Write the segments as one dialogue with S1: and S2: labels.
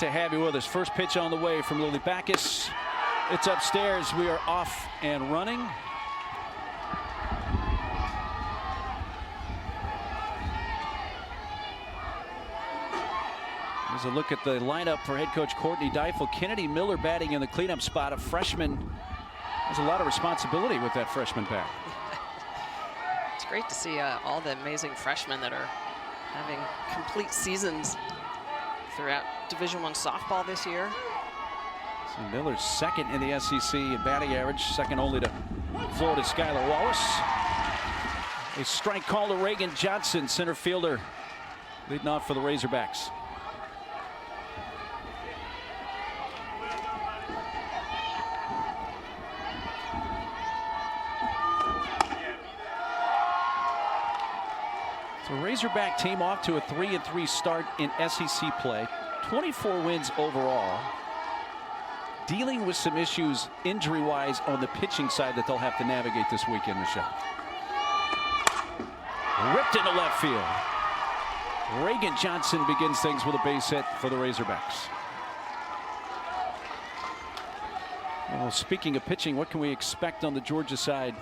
S1: To have you with us. First pitch on the way from Lily Backus. It's upstairs. We are off and running. Here's a look at the lineup for head coach Courtney Deifel. Kennedy Miller batting in the cleanup spot. A freshman has a lot of responsibility with that freshman bat.
S2: It's great to see all the amazing freshmen that are having complete seasons throughout Division I softball this year.
S1: So Miller's second in the SEC in batting average, second only to Florida's Skylar Wallace. A strike call to Reagan Johnson, center fielder, leading off for the Razorbacks. The Razorback team off to a 3-3 start in SEC play. 24 wins overall. Dealing with some issues injury-wise on the pitching side that they'll have to navigate this weekend, Michelle. Ripped into left field. Reagan Johnson begins things with a base hit for the Razorbacks. Well, speaking of pitching, what can we expect on the Georgia side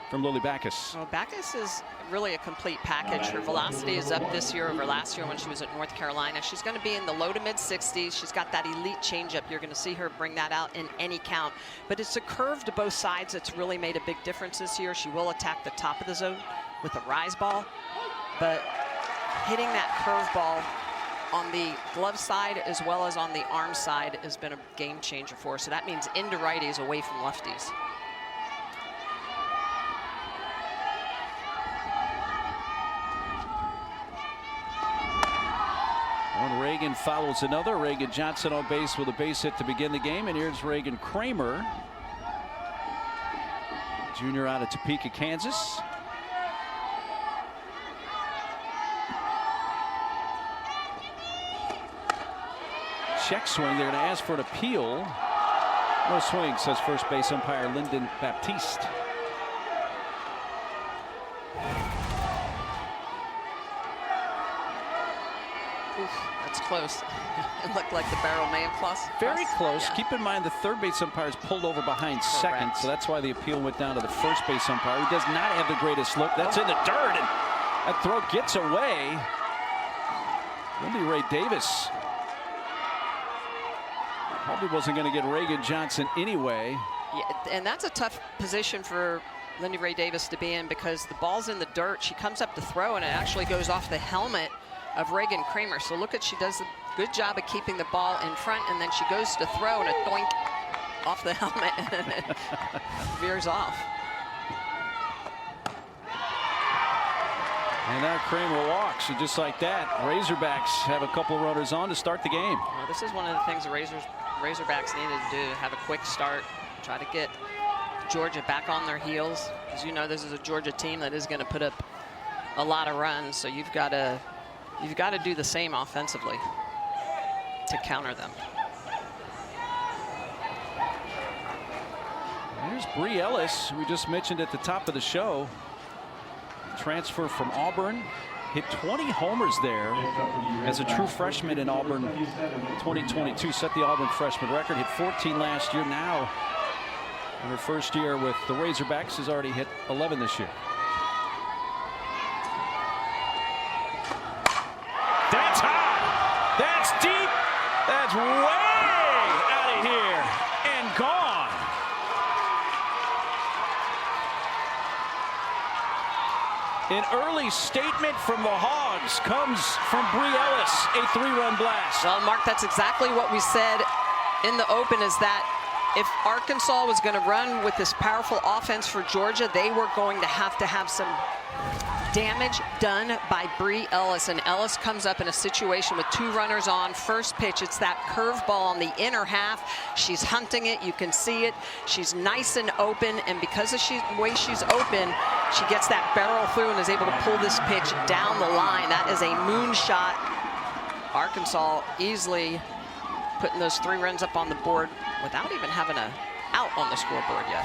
S1: from Lily Backus?
S2: Well, Backus is really a complete package. Her velocity is up this year over last year when she was at North Carolina. She's going to be in the low to mid 60s. She's got that elite changeup. You're going to see her bring that out in any count. But it's a curve to both sides that's really made a big difference this year. She will attack the top of the zone with a rise ball. But hitting that curve ball on the glove side as well as on the arm side has been a game changer for her. So that means into righties away from lefties.
S1: One Reagan follows another. Reagan Johnson on base with a base hit to begin the game. And here's Reagan Kramer, junior out of Topeka, Kansas. Check swing. They're going to ask for an appeal. No swing, says first base umpire Lyndon Baptiste.
S2: That's close. It looked like the barrel may have crossed.
S1: Very close.
S2: Yeah.
S1: Keep in mind the third base umpire is pulled over behind second, so that's why the appeal went down to the first base umpire, who does not have the greatest look. That's in the dirt, and that throw gets away. Lindy Ray Davis probably wasn't going to get Reagan Johnson anyway.
S2: Yeah, and that's a tough position for Lindy Ray Davis to be in because the ball's in the dirt. She comes up to throw, and it actually goes off the helmet of Reagan Kramer. So look at, she does a good job of keeping the ball in front, and then she goes to throw, and a doink off the helmet, and it veers off.
S1: And now Kramer walks, and just like that, Razorbacks have a couple of runners on to start the game.
S2: Well, this is one of the things the Razorbacks needed to do, have a quick start, try to get Georgia back on their heels. As you know, this is a Georgia team that is going to put up a lot of runs, so you've got to do the same offensively to counter them.
S1: Here's Bree Ellis, we just mentioned at the top of the show. Transfer from Auburn, hit 20 homers there as a true freshman in Auburn 2022. Set the Auburn freshman record, hit 14 last year. Now, in her first year with the Razorbacks, has already hit 11 this year. That's high. That's deep. That's way out of here and gone. An early statement from the Hogs comes from Bree Ellis, a 3-run blast.
S2: Well, Mark, that's exactly what we said in the open, is that if Arkansas was going to run with this powerful offense for Georgia, they were going to have some damage done by Bree Ellis. And Ellis comes up in a situation with 2 runners on. First pitch, it's that curveball on the inner half. She's hunting it. You can see it. She's nice and open. And because of the way she's open, she gets that barrel through and is able to pull this pitch down the line. That is a moonshot. Arkansas easily putting those 3 runs up on the board without even having an out on the scoreboard yet.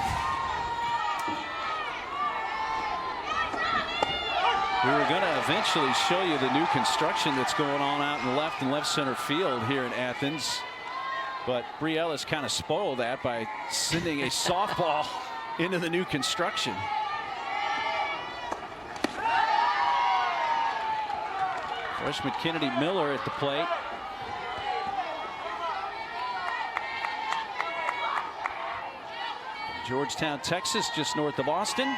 S1: We were going to eventually show you the new construction that's going on out in left and left center field here in Athens. But Bree Ellis kind of spoiled that by sending a softball into the new construction. Freshman Kennedy Miller at the plate. Georgetown, Texas, just north of Austin.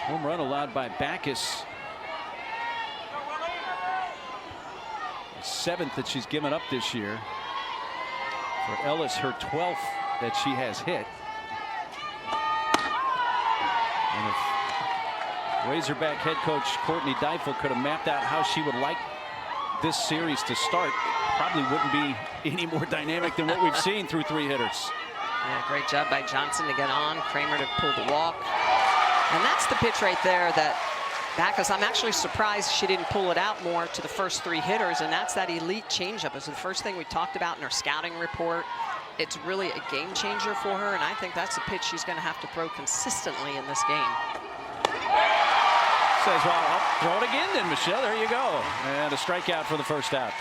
S1: Home run allowed by Backus. The 7th that she's given up this year. For Ellis, her 12th that she has hit. And if Razorback head coach Courtney Deifel could have mapped out how she would like this series to start, probably wouldn't be any more dynamic than what we've seen through 3 hitters.
S2: Yeah, great job by Johnson to get on. Kramer to pull the walk. And that's the pitch right there that Backus, I'm actually surprised she didn't pull it out more to the first 3 hitters, and that's that elite changeup. It's the first thing we talked about in our scouting report. It's really a game changer for her, and I think that's a pitch she's going to have to throw consistently in this game.
S1: Says, well, I'll throw it again then, Michelle. There you go. And a strikeout for the first out.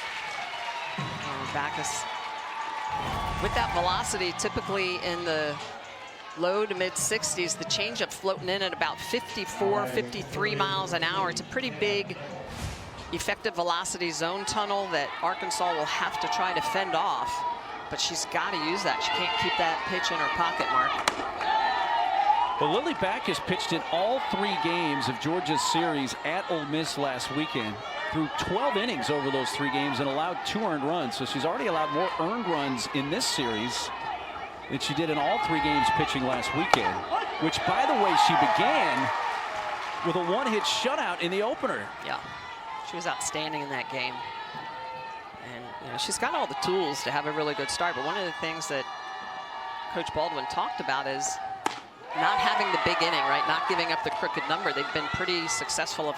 S2: Backus, with that velocity, typically in the low to mid 60s, the changeup floating in at about 54, 53 miles an hour. It's a pretty big effective velocity zone tunnel that Arkansas will have to try to fend off, but she's got to use that. She can't keep that pitch in her pocket, Mark.
S1: Well, Lily Backus pitched in all 3 games of Georgia's series at Ole Miss last weekend, through 12 innings over those 3 games and allowed 2 earned runs. So she's already allowed more earned runs in this series than she did in all 3 games pitching last weekend, which, by the way, she began with a 1-hit shutout in the opener.
S2: Yeah, she was outstanding in that game. And, you know, she's got all the tools to have a really good start. But one of the things that Coach Baldwin talked about is not having the big inning, right? Not giving up the crooked number. They've been pretty successful of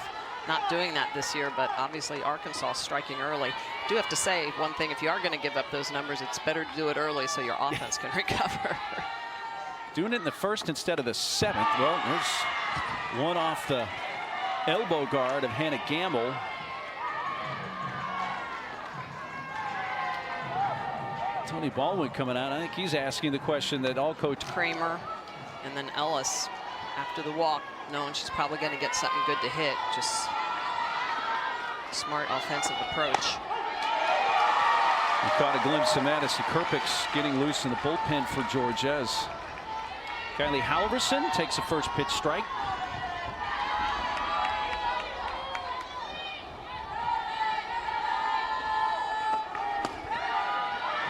S2: not doing that this year, but obviously Arkansas striking early. I do have to say one thing, if you are going to give up those numbers, it's better to do it early so your offense can recover.
S1: Doing it in the 1st instead of the 7th. Well, there's one off the elbow guard of Hannah Gamble. Tony Baldwin coming out. I think he's asking the question that all coach
S2: Kramer and then Ellis after the walk, knowing she's probably going to get something good to hit. Just smart offensive approach.
S1: We caught a glimpse of Madison Kerpix getting loose in the bullpen for Georgia as Kylie Halverson takes a first pitch strike.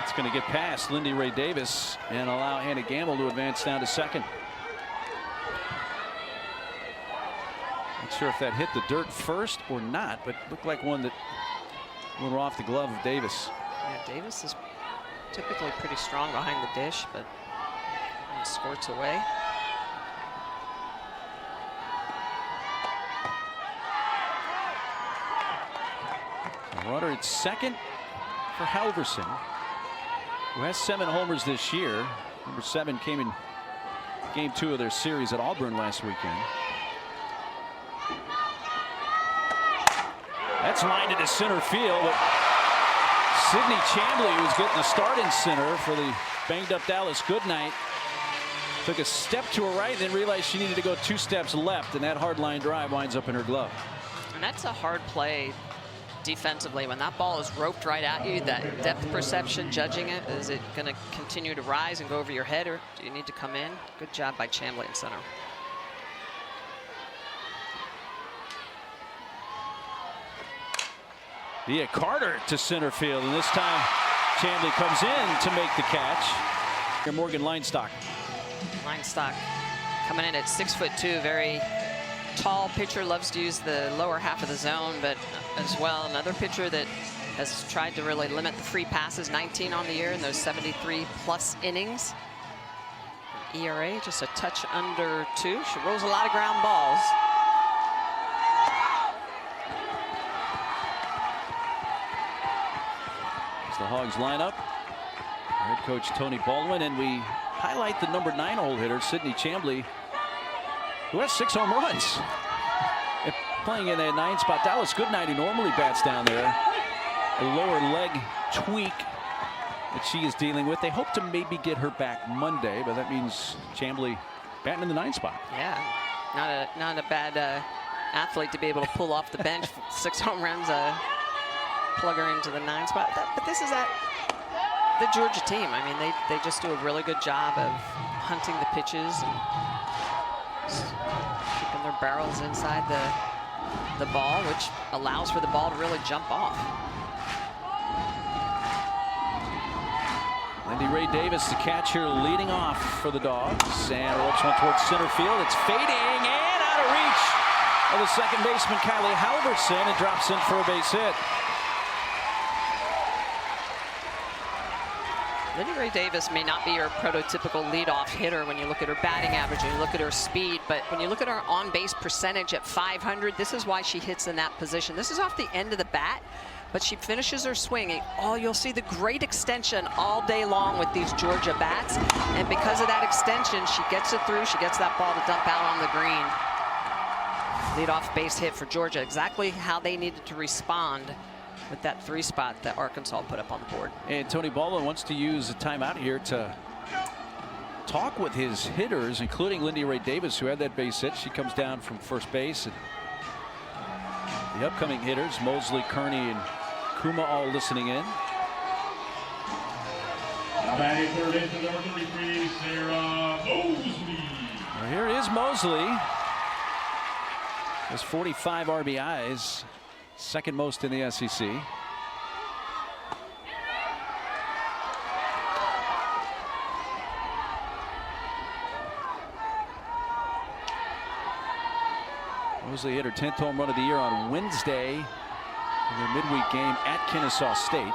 S1: It's going to get past Lindy Ray Davis and allow Hannah Gamble to advance down to 2nd. Not sure if that hit the dirt first or not, but looked like one that went off the glove of Davis.
S2: Yeah, Davis is typically pretty strong behind the dish, but squirts away.
S1: A runner at 2nd for Halverson, who has 7 homers this year. Number 7 came in game 2 of their series at Auburn last weekend. That's lined into center field, but Sydney Chamblee, who's getting the start in center for the banged up Dallas Goodnight, took a step to her right and then realized she needed to go 2 steps left, and that hard line drive winds up in her glove.
S2: And that's a hard play defensively when that ball is roped right at you. That depth perception, judging it, is it going to continue to rise and go over your head, or do you need to come in? Good job by Chamblee in center.
S1: Via Carter to center field, and this time Chamblee comes in to make the catch. Here Morgan Leinstock.
S2: Leinstock coming in at 6'2", very tall pitcher, loves to use the lower half of the zone, but as well another pitcher that has tried to really limit the free passes, 19 on the year in those 73+ innings. ERA just a touch under 2. She rolls a lot of ground balls.
S1: The Hogs line up. Head coach Tony Baldwin, and we highlight the number 9 hole hitter, Sydney Chamblee, who has 6 home runs. And playing in that 9 spot. Dallas Goodnight, who normally bats down there, a lower leg tweak that she is dealing with. They hope to maybe get her back Monday, but that means Chamblee batting in the 9 spot.
S2: Yeah, not a bad athlete to be able to pull off the bench. 6 home runs, plug her into the 9 spot. But this is the Georgia team. I mean, they just do a really good job of hunting the pitches and keeping their barrels inside the ball, which allows for the ball to really jump off.
S1: Lindy Ray Davis, the catcher, leading off for the Dogs, and ropes one towards center field. It's fading and out of reach of the second baseman Kylie Halverson. It drops in for a base hit.
S2: Lindy Ray Davis may not be your prototypical leadoff hitter when you look at her batting average and you look at her speed, but when you look at her on-base percentage at .500, this is why she hits in that position. This is off the end of the bat, but she finishes her swing. And you'll see the great extension all day long with these Georgia bats, and because of that extension, she gets it through. She gets that ball to dump out on the green. Leadoff base hit for Georgia, exactly how they needed to respond with that 3 spot that Arkansas put up on the board.
S1: And Tony Baldwin wants to use a timeout here to talk with his hitters, including Lindy Ray Davis, who had that base hit. She comes down from first base. And the upcoming hitters, Mosley, Kearney, and Kuma, all listening in.
S3: Batting third base, number 33, Sarah Mosley.
S1: Well, here is Mosley. Has 45 RBIs. Second most in the SEC. Mosley hit her 10th home run of the year on Wednesday in their midweek game at Kennesaw State.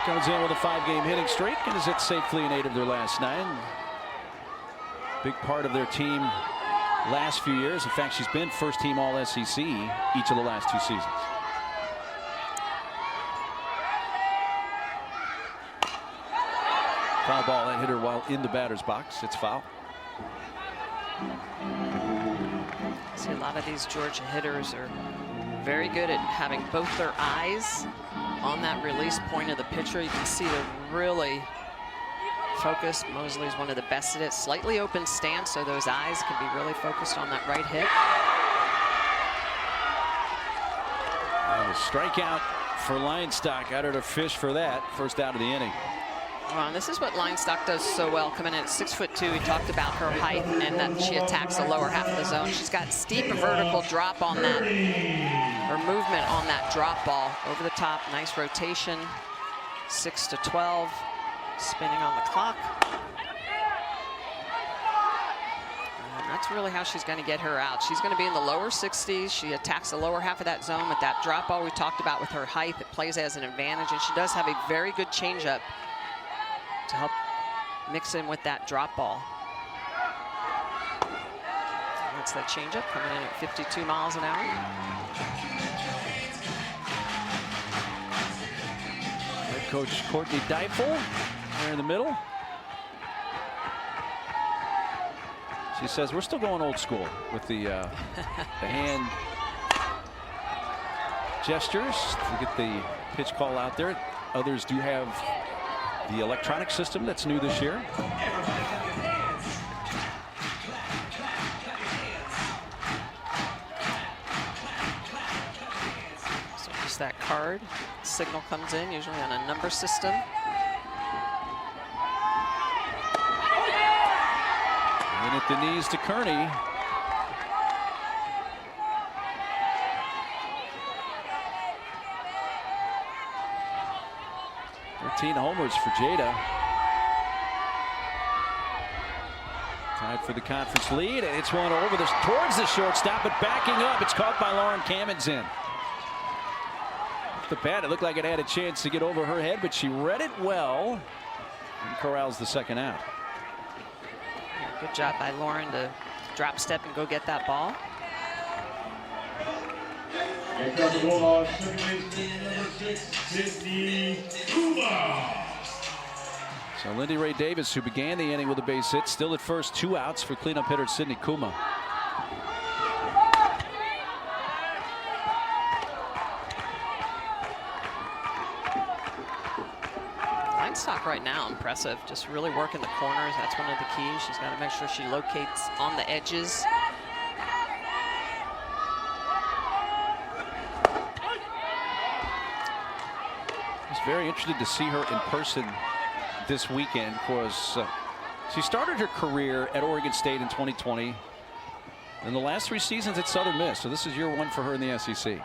S1: Comes in with a 5-game hitting streak and has hit safely in 8 of their last 9. Big part of their team last few years. In fact, she's been first team all SEC each of the last 2 seasons. Foul ball, that hit her while in the batter's box. It's foul.
S2: See, a lot of these Georgia hitters are very good at having both their eyes on that release point of the pitcher. You can see they're really focused. Mosley's one of the best at it. Slightly open stance, so those eyes can be really focused on that right hit.
S1: And a strikeout for Lionstock. Out of the fish for that. First out of the inning.
S2: Well, and this is what Lionstock does so well, coming in at 6'2". We talked about her height and that she attacks the lower half of the zone. She's got steep vertical drop on that, or movement on that drop ball over the top. Nice rotation. 6 to 12. Spinning on the clock. And that's really how she's going to get her out. She's going to be in the lower 60s. She attacks the lower half of that zone with that drop ball we talked about with her height. It plays as an advantage, and she does have a very good changeup to help mix in with that drop ball. And that's that changeup coming in at 52 miles an hour.
S1: Head coach Courtney Deifel there in the middle. She says we're still going old school with the hand gestures to get the pitch call out there. Others do have the electronic system that's new this year.
S2: So just that card signal comes in, usually on a number system.
S1: And at the knees to Kearney. Homers for Jada. Tied for the conference lead, and it's one over towards the shortstop, but backing up. It's caught by Lauren Kamenzin. Off the bat, it looked like it had a chance to get over her head, but she read it well and corrals the second out.
S2: Yeah, good job by Lauren to drop step and go get that ball.
S3: Next up, the Bulldogs, second baseman, number 6, Sydney Kuma.
S1: So Lindy Ray Davis, who began the inning with a base hit, still at first, 2 outs for cleanup hitter Sydney Kuma.
S2: Linestock right now, impressive. Just really working the corners. That's one of the keys. She's got to make sure she locates on the edges.
S1: I was very interested to see her in person this weekend because she started her career at Oregon State in 2020 and the last 3 seasons at Southern Miss. So this is year 1 for her in the SEC.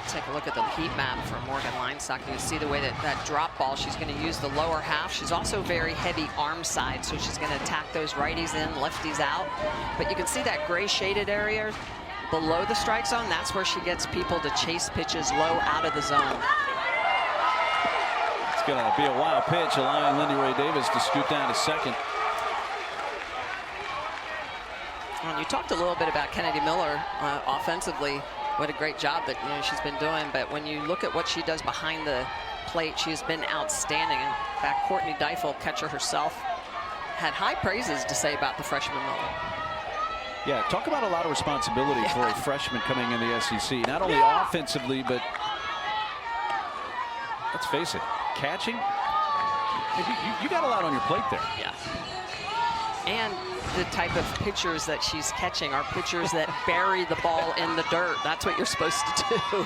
S2: Take a look at the heat map for Morgan Linestock. You can see the way that drop ball, she's going to use the lower half. She's also very heavy arm side, so she's going to attack those righties in, lefties out. But you can see that gray shaded area below the strike zone. That's where she gets people to chase pitches low out of the zone.
S1: It's going to be a wild pitch, allowing Lindy Ray Davis to scoot down to second.
S2: Well, you talked a little bit about Kennedy Miller offensively. What a great job that she's been doing. But when you look at what she does behind the plate, she's been outstanding. In fact, Courtney Deifel, catcher herself, had high praises to say about the freshman Miller.
S1: Yeah, talk about a lot of responsibility for a freshman coming in the SEC. Not only offensively, but let's face it, catching. You got a lot on your plate there.
S2: Yeah. And the type of pitchers that she's catching are pitchers that bury the ball in the dirt. That's what you're supposed to do.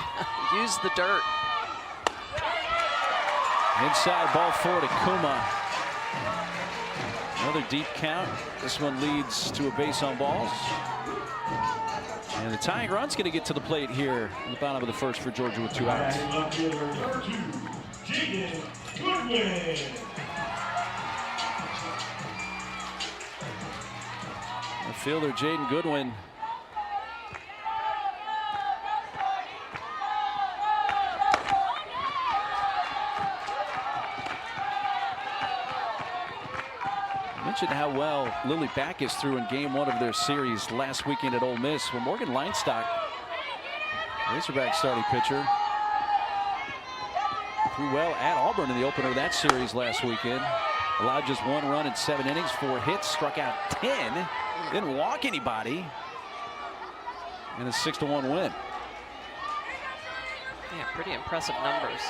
S2: Use the dirt.
S1: Inside, ball 4 to Kuma. Another deep count. This one leads to a base on balls. And the tying run's going to get to the plate here in the bottom of the first for Georgia with 2 outs.
S3: Left fielder, number 2, Jaden Goodwin.
S1: The fielder, Jaden Goodwin. I mentioned how well Lily Backus threw in game 1 of their series last weekend at Ole Miss. Well, Morgan Linestock, Razorback starting pitcher, threw well at Auburn in the opener of that series last weekend. Allowed just 1 run in 7 innings, 4 hits, struck out 10. Didn't walk anybody. And a 6-1 win.
S2: Yeah, pretty impressive numbers.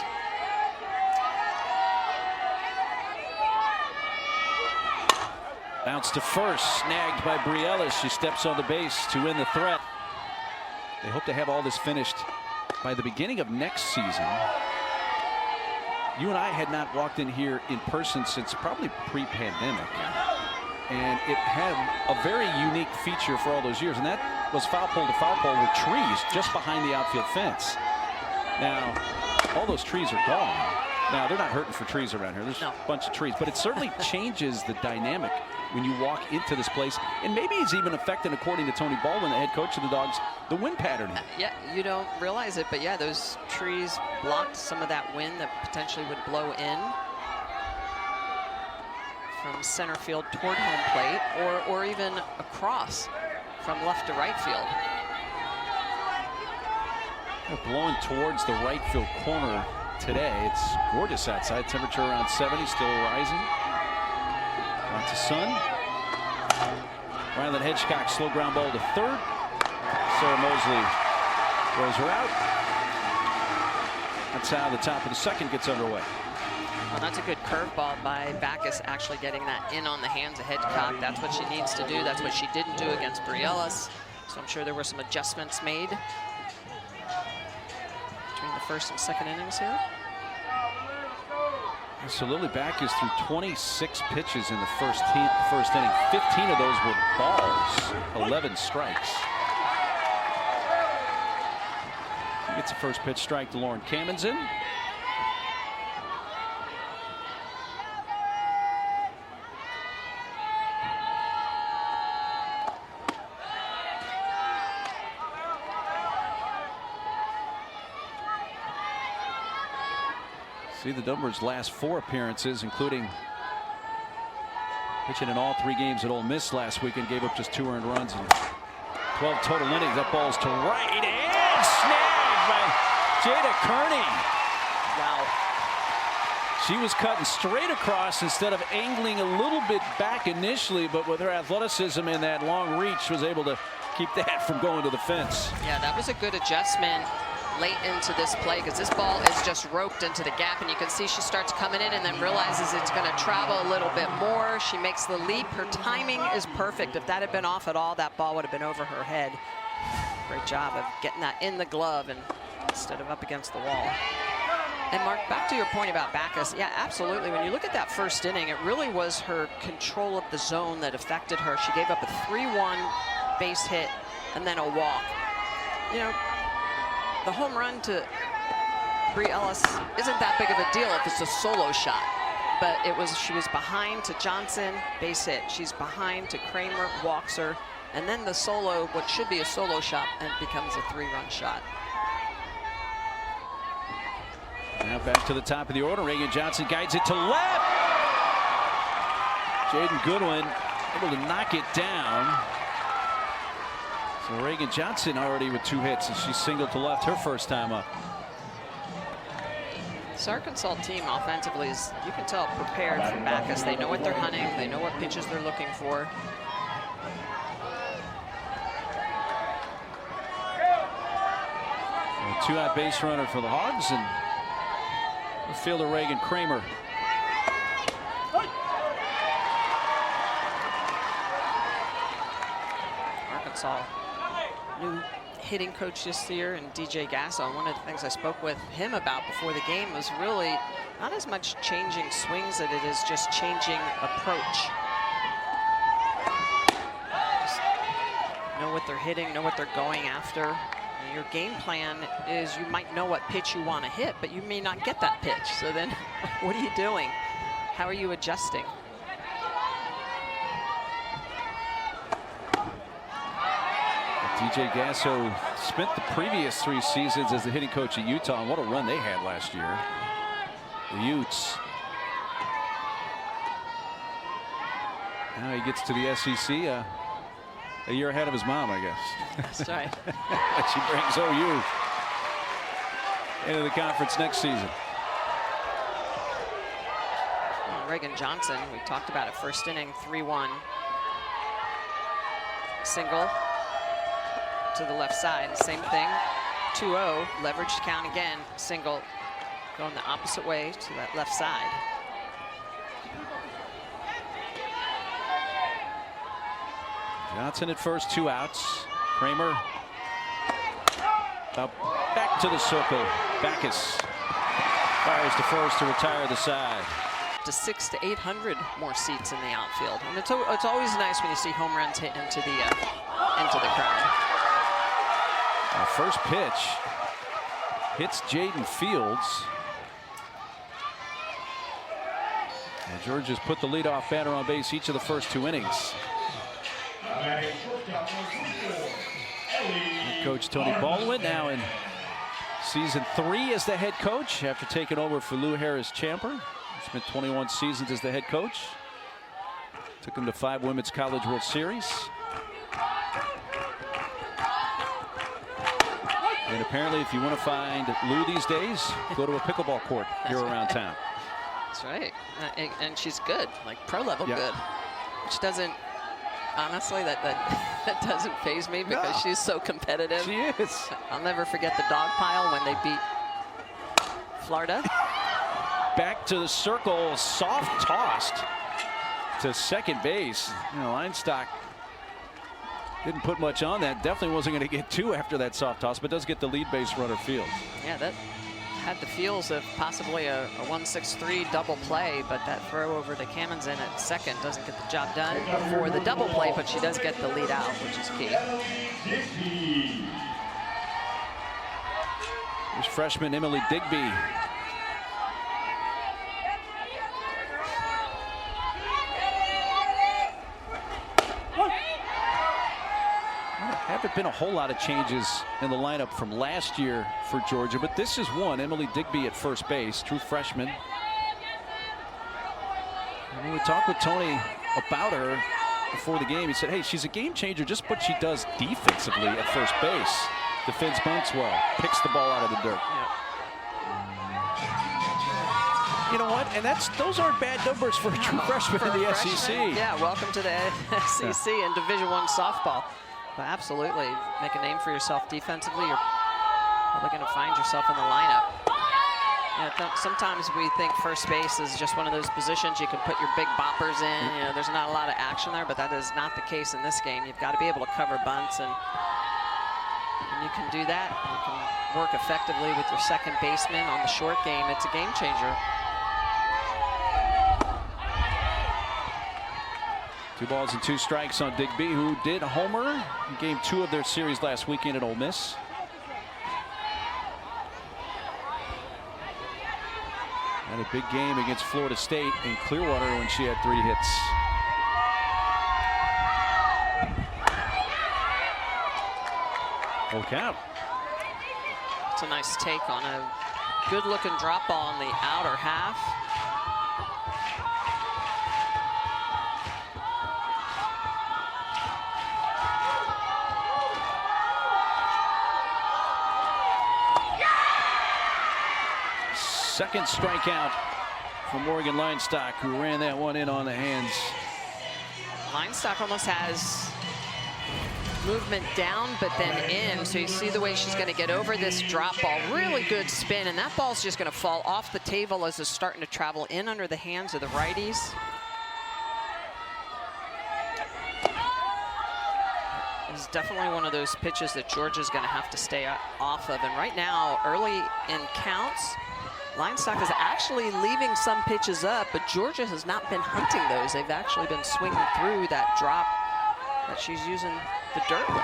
S1: Bounce to first, snagged by Brielis. She steps on the base to win the threat. They hope to have all this finished by the beginning of next season. You and I had not walked in here in person since probably pre-pandemic. And it had a very unique feature for all those years, and that was foul pole to foul pole with trees just behind the outfield fence. Now, all those trees are gone. Now, they're not hurting for trees around here. There's a bunch of trees, but it certainly changes the dynamic when you walk into this place. And maybe it's even affecting, according to Tony Baldwin, the head coach of the Dogs, the wind pattern.
S2: Yeah, you don't realize it, but yeah, those trees blocked some of that wind that potentially would blow in from center field toward home plate, or even across from left to right field.
S1: Blowing towards the right field corner today. It's gorgeous outside. Temperature around 70, still rising. Lots of sun. Ryland Hedgecock, slow ground ball to third. Sarah Mosley throws her out. That's how the top of the second gets underway.
S2: Well, that's a good curveball by Backus, actually getting that in on the hands of Hedgecock. That's what she needs to do. That's what she didn't do against Brielis. So I'm sure there were some adjustments made between the first and second innings here.
S1: So Lily Backus threw 26 pitches in the first inning. 15 of those were balls, 11 strikes. She gets a first pitch strike to Lauren Kamenzen. See the numbers last 4 appearances, including pitching in all 3 games at Ole Miss last weekend. Gave up just 2 earned runs and 12 total innings. That ball's to right and snagged by Jada Kearney.
S2: Wow.
S1: She was cutting straight across instead of angling a little bit back initially, but with her athleticism and that long reach was able to keep that from going to the fence.
S2: Yeah, that was a good adjustment late into this play, because this ball is just roped into the gap, and you can see she starts coming in and then realizes it's going to travel a little bit more. She makes the leap. Her timing is perfect. If that had been off at all, that ball would have been over her head. Great job of getting that in the glove and instead of up against the wall. And Mark, back to your point about Backus, yeah, absolutely. When you look at that first inning, it really was her control of the zone that affected her. She gave up a 3-1 base hit and then a walk. You know, the home run to Bri Ellis isn't that big of a deal if it's a solo shot. But she was behind to Johnson, base hit. She's behind to Kramer, walks her. And then the solo, what should be a solo shot, and it becomes a 3-run shot.
S1: Now back to the top of the order. Reagan Johnson guides it to left. Jaden Goodwin able to knock it down. So Reagan Johnson already with 2 hits as she singled to left her first time up.
S2: This Arkansas team offensively is, you can tell, prepared for Backus. They know what they're hunting. They know what pitches they're looking for.
S1: A 2-out base runner for the Hogs, and fielder Reagan Kramer.
S2: Arkansas, new hitting coach this year, and DJ Gasso. And one of the things I spoke with him about before the game was really not as much changing swings as it is just changing approach. Just know what they're hitting, know what they're going after. Your game plan is you might know what pitch you want to hit, but you may not get that pitch. So then what are you doing? How are you adjusting?
S1: DJ Gasso spent the previous 3 seasons as the hitting coach at Utah, and what a run they had last year. The Utes. Now he gets to the SEC. A year ahead of his mom, I guess.
S2: That's right.
S1: She brings OU into the conference next season.
S2: Reagan Johnson, we talked about it, first inning, 3-1. Single to the left side. Same thing, 2-0, leveraged count again, single going the opposite way to that left side.
S1: Johnson at first, 2 outs. Kramer back to the circle. Backus fires to first to retire the side.
S2: To 600 to 800 more seats in the outfield, and it's always nice when you see home runs hit into the crowd.
S1: Our first pitch hits Jaden Fields. And Georgia's put the leadoff batter on base each of the first 2 innings. Coach Tony Baldwin now in season 3 as the head coach after taking over for Lou Harris-Champer. Spent 21 seasons as the head coach. Took him to 5 Women's College World Series. And apparently, if you want to find Lou these days, go to a pickleball court here around town.
S2: That's right. And she's good, like pro level good. Which doesn't, honestly, that doesn't faze me because she's so competitive.
S1: She is.
S2: I'll never forget the dog pile when they beat Florida.
S1: Back to the circle, soft tossed to second base. You know, Linestock didn't put much on that. Definitely wasn't going to get 2 after that soft toss, but does get the lead base runner Fields. Yeah,
S2: that had the feels of possibly a 1-6-3 double play, but that throw over to Camenzind at second doesn't get the job done for the double play, but she does get the lead out, which is key.
S1: There's freshman Emily Digby. What happened hasn't been a whole lot of changes in the lineup from last year for Georgia, but this is one. Emily Digby at first base, true freshman. And when we talked with Tony about her before the game, he said, hey, she's a game changer, just what she does defensively at first base. Defends bunts well, picks the ball out of the dirt.
S2: Yeah.
S1: You know what? And those aren't bad numbers for a true freshman in the SEC.
S2: Yeah, welcome to the SEC and Division I softball. But absolutely, make a name for yourself defensively. You're probably going to find yourself in the lineup. Sometimes we think first base is just one of those positions you can put your big boppers in. You know, there's not a lot of action there, but that is not the case in this game. You've got to be able to cover bunts, and when you can do that, you can work effectively with your second baseman on the short game. It's a game changer.
S1: 2 balls and 2 strikes on Digby, who did homer in game 2 of their series last weekend at Ole Miss. Had a big game against Florida State in Clearwater when she had 3 hits. Full count.
S2: It's a nice take on a good-looking drop ball on the outer half.
S1: Second strikeout from Morgan Leinstock, who ran that one in on the hands.
S2: Leinstock almost has movement down, but then in. So you see the way she's going to get over this drop ball. Really good spin, and that ball's just going to fall off the table as it's starting to travel in under the hands of the righties. It's definitely one of those pitches that Georgia's going to have to stay off of. And right now, early in counts, Leinstock is actually leaving some pitches up, but Georgia has not been hunting those. They've actually been swinging through that drop that she's using the dirt with.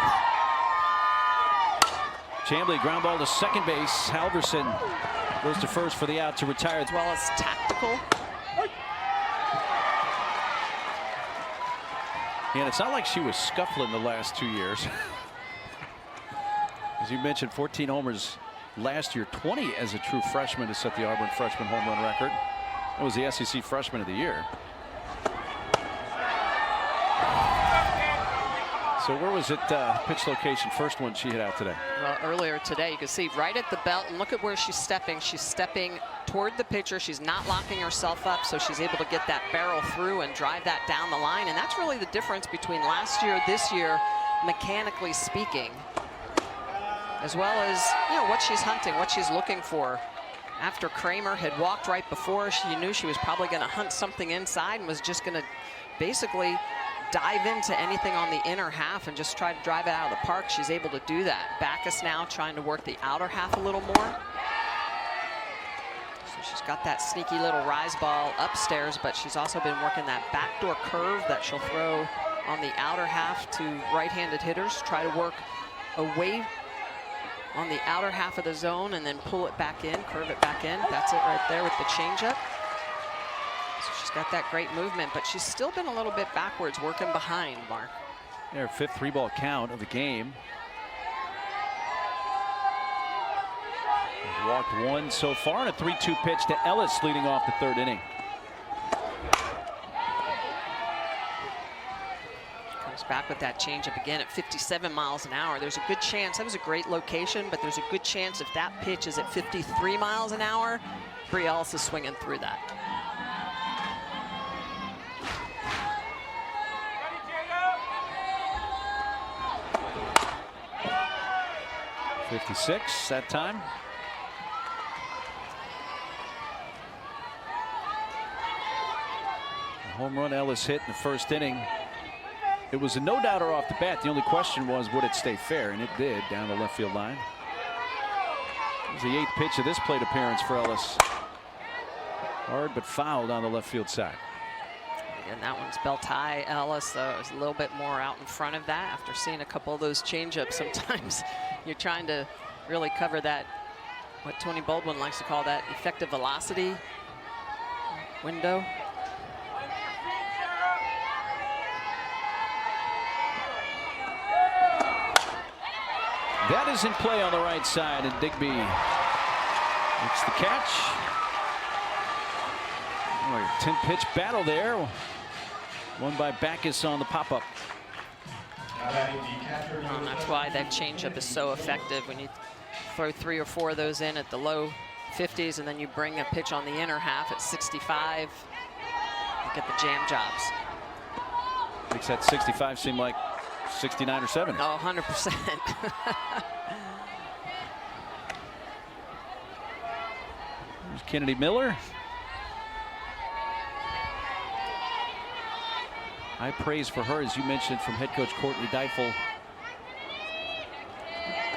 S1: Chambly ground ball to second base. Halverson goes to first for the out to retire.
S2: As well as tactical.
S1: And it's not like she was scuffling the last 2 years. As you mentioned, 14 homers last year, 20 as a true freshman to set the Auburn freshman home run record. That was the SEC Freshman of the Year. So where was it pitch location? First one she hit out today.
S2: Well, earlier today, you can see right at the belt, and look at where she's stepping. She's stepping toward the pitcher. She's not locking herself up, so she's able to get that barrel through and drive that down the line. And that's really the difference between last year, this year, mechanically speaking, as well as, you know, what she's hunting, what she's looking for. After Kramer had walked right before, she knew she was probably going to hunt something inside and was just going to basically dive into anything on the inner half and just try to drive it out of the park. She's able to do that. Backus now trying to work the outer half a little more. So she's got that sneaky little rise ball upstairs, but she's also been working that backdoor curve that she'll throw on the outer half to right-handed hitters. Try to work away on the outer half of the zone and then pull it back in, curve it back in. That's it right there with the changeup. So she's got that great movement, but she's still been a little bit backwards, working behind, Mark.
S1: Their 5th 3-ball count of the game. Walked 1 so far, and a 3-2 pitch to Ellis leading off the 3rd inning.
S2: Back with that changeup again at 57 miles an hour. There's a good chance, that was a great location, but there's a good chance if that pitch is at 53 miles an hour, Bri Ellis is swinging through that.
S1: .56 that time. A home run Ellis hit in the 1st inning. It was a no-doubter off the bat. The only question was, would it stay fair? And it did, down the left field line. It was the 8th pitch of this plate appearance for Ellis. Hard but fouled on the left field side.
S2: Again, that one's belt high. Ellis, though, is a little bit more out in front of that. After seeing a couple of those changeups, sometimes you're trying to really cover that, what Tony Baldwin likes to call that effective velocity window.
S1: That is in play on the right side, and Digby makes the catch. 10-pitch battle there. Won by Backus on the pop-up.
S2: And that's why that changeup is so effective. When you throw 3 or 4 of those in at the low 50s, and then you bring a pitch on the inner half at 65, you get the jam jobs.
S1: Makes that 65 seem like 69 or 70.
S2: Oh, 100%.
S1: There's Kennedy Miller. High praise for her, as you mentioned, from head coach Courtney Deifel.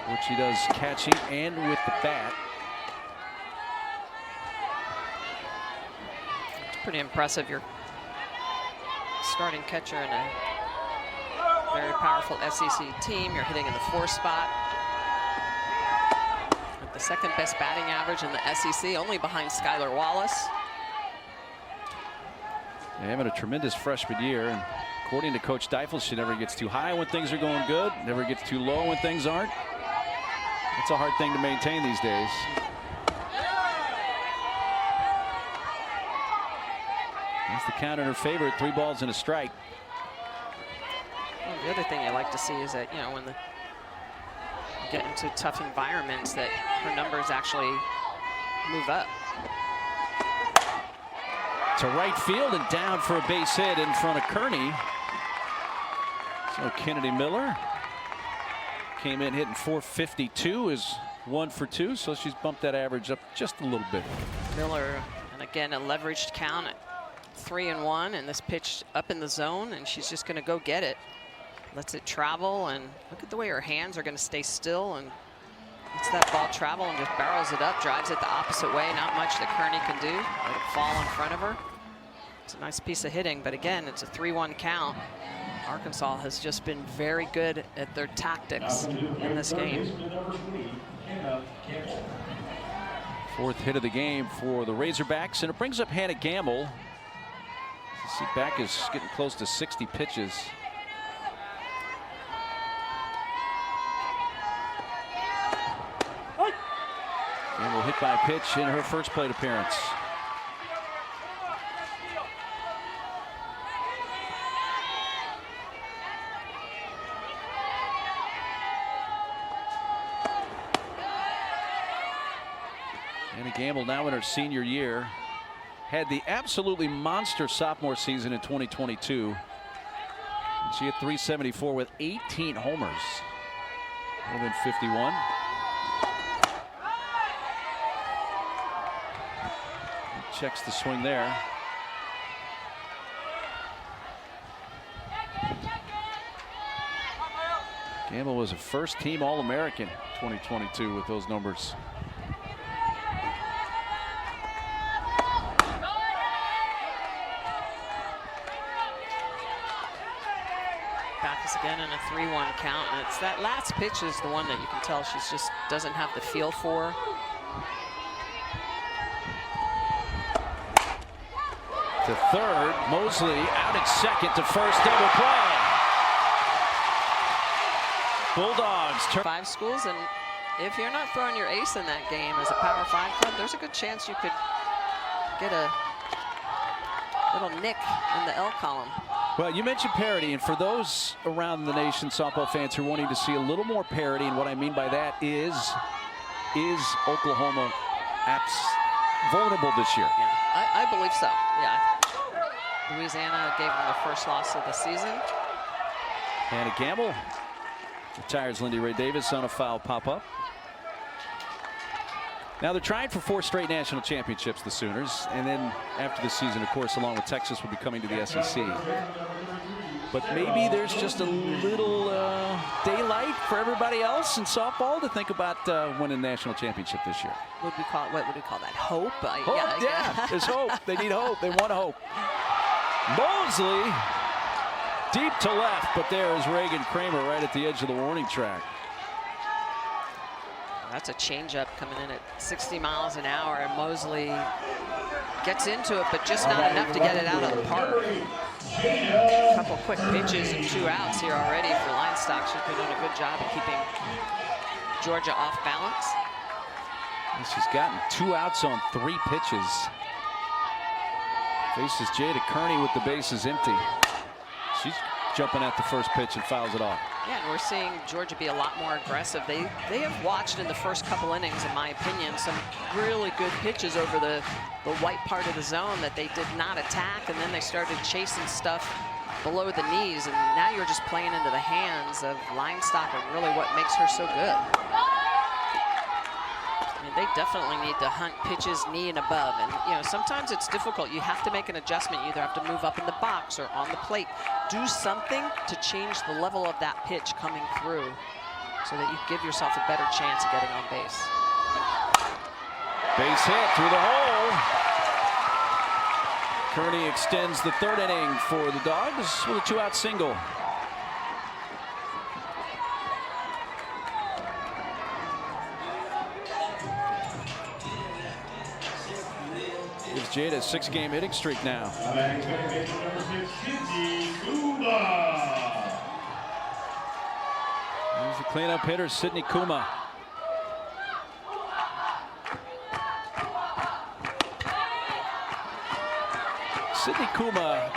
S1: What she does catching and with the bat.
S2: It's pretty impressive. You're starting catcher in a very powerful SEC team. You're hitting in the 4 spot. With the 2nd best batting average in the SEC, only behind Skylar Wallace.
S1: They're having a tremendous freshman year, and according to Coach Deifel, she never gets too high when things are going good, never gets too low when things aren't. It's a hard thing to maintain these days. That's the count in her favor at 3 balls and a strike.
S2: Well, the other thing I like to see is that, you know, when you get into tough environments, that her numbers actually move up.
S1: To right field and down for a base hit in front of Kearney. So Kennedy Miller came in hitting .452, is 1 for 2, so she's bumped that average up just a little bit.
S2: Miller, and again, a leveraged count at 3-1, and this pitch up in the zone, and she's just going to go get it. Lets it travel, and look at the way her hands are going to stay still, and lets that ball travel and just barrels it up, drives it the opposite way. Not much that Kearney can do. Let it fall in front of her. It's a nice piece of hitting, but again, it's a 3-1 count. Arkansas has just been very good at their tactics in this game.
S1: 4th hit of the game for the Razorbacks, and it brings up Hannah Gamble. You see Backus getting close to 60 pitches. Gamble hit by a pitch in her first plate appearance. Hannah Gamble now in her senior year. Had the absolutely monster sophomore season in 2022. She hit .374 with 18 homers. More than 51. Checks the swing there. Gamble was a first-team All-American 2022 with those numbers.
S2: Backus again in a 3-1 count, and it's that last pitch is the one that you can tell she's just doesn't have the feel for.
S1: To third, Mosley out at second to first, double play. Bulldogs turn
S2: 5 schools, and if you're not throwing your ace in that game as a Power 5 club, there's a good chance you could get a little nick in the L column.
S1: Well, you mentioned parity, and for those around the nation, softball fans who are wanting to see a little more parity, and what I mean by that is Oklahoma vulnerable this year?
S2: Yeah, I believe so. Yeah, Louisiana gave them the first loss of the season.
S1: Hannah Gamble retires Lindy Ray Davis on a foul pop-up. Now they're trying for 4 straight national championships, the Sooners, and then after the season, of course, along with Texas, will be coming to the SEC. But maybe there's just a little daylight for everybody else in softball to think about winning a national championship this year.
S2: What would we call that? Hope?
S1: Hope, yeah. There's hope. They need hope. They want hope. Mosley deep to left, but there is Reagan Kramer right at the edge of the warning track.
S2: That's a changeup coming in at 60 miles an hour, and Mosley gets into it, but just not enough to get it out of the park. A couple quick pitches and 2 outs here already for Linestock. She's been doing a good job of keeping Georgia off balance.
S1: And she's gotten 2 outs on 3 pitches. Faces Jada Kearney with the bases empty. She's jumping at the first pitch and fouls it off.
S2: Yeah, and we're seeing Georgia be a lot more aggressive. They have watched in the first couple innings, in my opinion, some really good pitches over the white part of the zone that they did not attack, and then they started chasing stuff below the knees, and now you're just playing into the hands of Linestock and really what makes her so good. I mean, they definitely need to hunt pitches knee and above, and you know, sometimes it's difficult. You have to make an adjustment. You either have to move up in the box or on the plate. Do something to change the level of that pitch coming through so that you give yourself a better chance of getting on base.
S1: Base hit through the hole. Kearney extends the 3rd inning for the Dogs with a 2-out single. Gives Jada a 6-game hitting streak now.
S3: Number 6, Sydney Kuma.
S1: Here's the cleanup hitter, Sydney Kuma. Sydney Kuma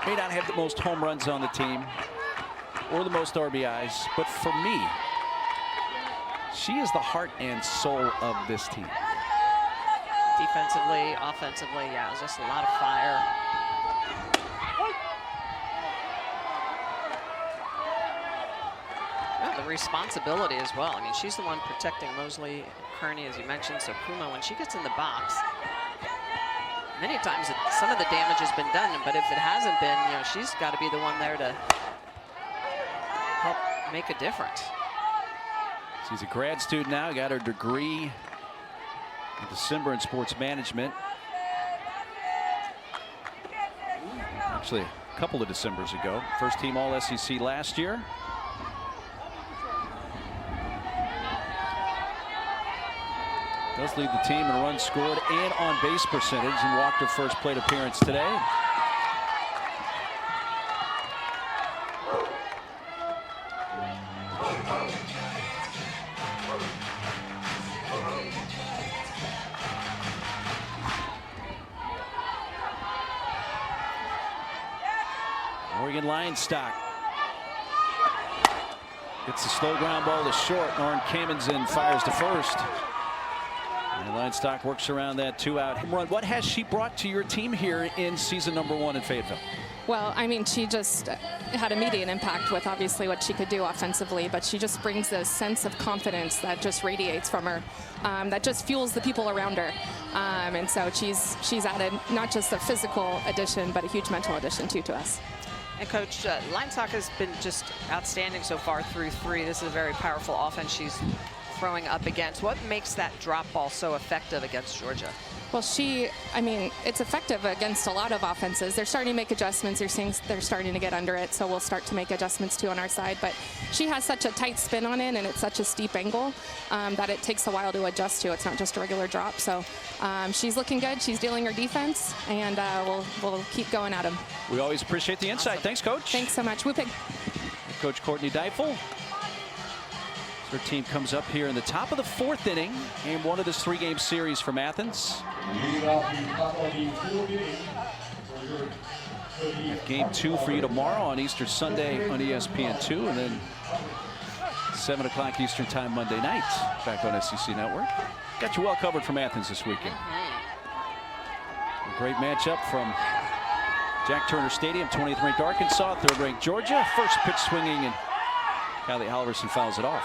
S1: may not have the most home runs on the team or the most RBIs, but for me, she is the heart and soul of this team.
S2: Defensively, offensively, yeah, it was just a lot of fire. Yeah, the responsibility as well. I mean, she's the one protecting Mosley, Kearney, as you mentioned. So Kuma, when she gets in the box, many times some of the damage has been done, but if it hasn't been, you know, she's got to be the one there to help make a difference.
S1: She's a grad student now, got her degree in December in sports management. Actually, a couple of Decembers ago. First team All-SEC last year. Does lead the team in runs scored and on base percentage, and walked her first plate appearance today. Oregon Linestock gets the slow ground ball to short. Lauren Kamenzen fires to first. And Linestock works around that 2-out home run. What has she brought to your team here in season number 1 in Fayetteville?
S4: Well, I mean, she just had immediate impact with obviously what she could do offensively, but she just brings this sense of confidence that just radiates from her, that just fuels the people around her. And so she's added not just a physical addition, but a huge mental addition too to us.
S2: And Coach, Linestock has been just outstanding so far through 3. This is a very powerful offense she's throwing up against. What makes that drop ball so effective against Georgia?
S4: Well, I mean, it's effective against a lot of offenses. They're starting to make adjustments. You're seeing they're starting to get under it, so we'll start to make adjustments too on our side. But she has such a tight spin on it, and it's such a steep angle that it takes a while to adjust to. It's not just a regular drop. So she's looking good. She's dealing her defense, and we'll keep going at them.
S1: We always appreciate the insight.
S2: Awesome.
S1: Thanks, Coach.
S4: Thanks so much. Whooping.
S1: Coach Courtney Deifel. Her team comes up here in the top of the 4th inning. Game 1 of this 3-game series from Athens. Game 2 for you tomorrow on Easter Sunday on ESPN2, and then 7 o'clock Eastern Time Monday night back on SEC Network. Got you well covered from Athens this weekend. A great matchup from Jack Turner Stadium. 20th ranked Arkansas, 3rd ranked Georgia. First pitch swinging, and Kylie Halverson fouls it off.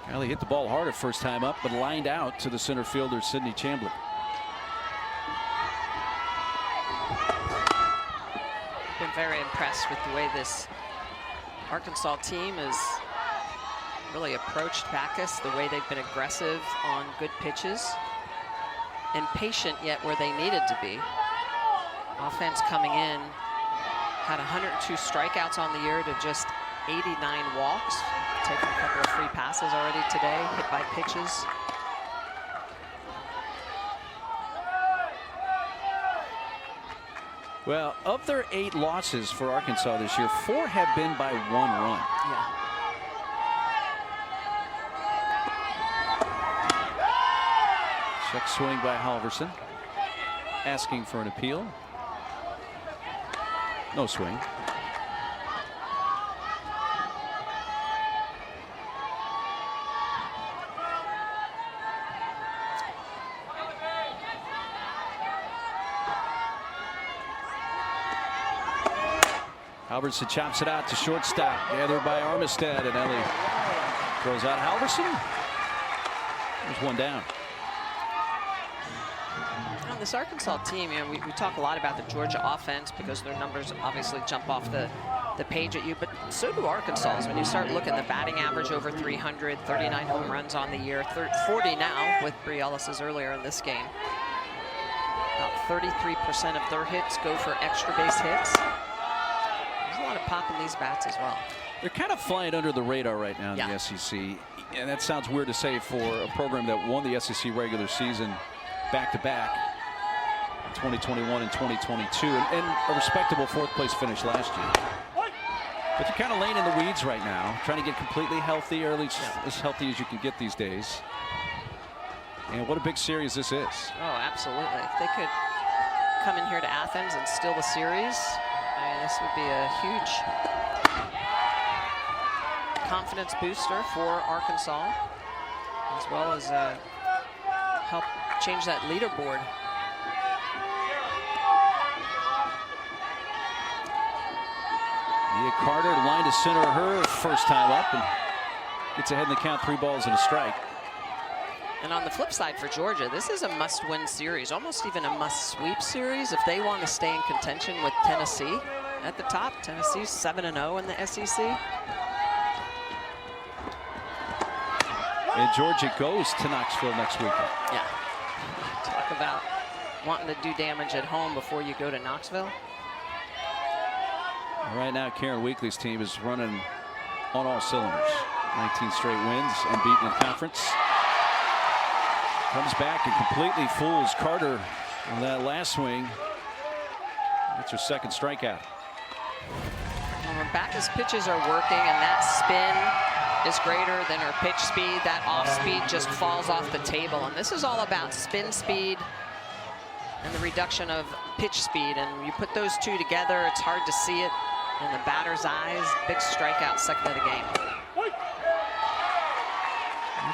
S1: Kylie hit the ball hard her first time up, but lined out to the center fielder, Sydney Chambliss.
S2: Been very impressed with the way this Arkansas team has really approached Backus, the way they've been aggressive on good pitches and patient yet where they needed to be. Offense coming in, had 102 strikeouts on the year to just 89 walks. Taken a couple of free passes already today, hit by pitches.
S1: Well, of their 8 losses for Arkansas this year, 4 have been by 1 run.
S2: Yeah.
S1: Check swing by Halverson. Asking for an appeal. No swing. Halverson chops it out to shortstop. Gathered by Armistead, and Ellie throws out Halverson. There's 1 down.
S2: On this Arkansas team, you know, we talk a lot about the Georgia offense because their numbers obviously jump off the page at you, but so do Arkansas's. When you start looking, the batting average over 300, 39 home runs on the year, 40 now with Bree Ellis's earlier in this game. About 33% of their hits go for extra base hits. There's a lot of pop in these bats as well.
S1: They're kind of flying under the radar right now in the SEC, and that sounds weird to say for a program that won the SEC regular season back-to-back, 2021 and 2022, and a respectable 4th place finish last year. But they're kind of laying in the weeds right now, trying to get completely healthy, or at least as healthy as you can get these days. And what a big series this is.
S2: Oh, absolutely. If they could come in here to Athens and steal the series, I mean, this would be a huge confidence booster for Arkansas, as well as help change that leaderboard.
S1: Nia Carter line to center her first time up and gets ahead in the count, 3 balls and a strike.
S2: And on the flip side for Georgia, this is a must-win series, almost even a must-sweep series if they want to stay in contention with Tennessee at the top. Tennessee's 7-0 in the SEC.
S1: And Georgia goes to Knoxville next weekend.
S2: Yeah. Talk about wanting to do damage at home before you go to Knoxville.
S1: Right now, Karen Weekly's team is running on all cylinders. 19 straight wins, unbeaten in conference. Comes back and completely fools Carter on that last swing. That's her 2nd strikeout.
S2: Well, Rebecca's pitches are working, and that spin is greater than her pitch speed. That off speed just falls off the table. And this is all about spin speed and the reduction of pitch speed. And you put those 2 together, it's hard to see it in the batter's eyes. Big strikeout, 2nd of the game.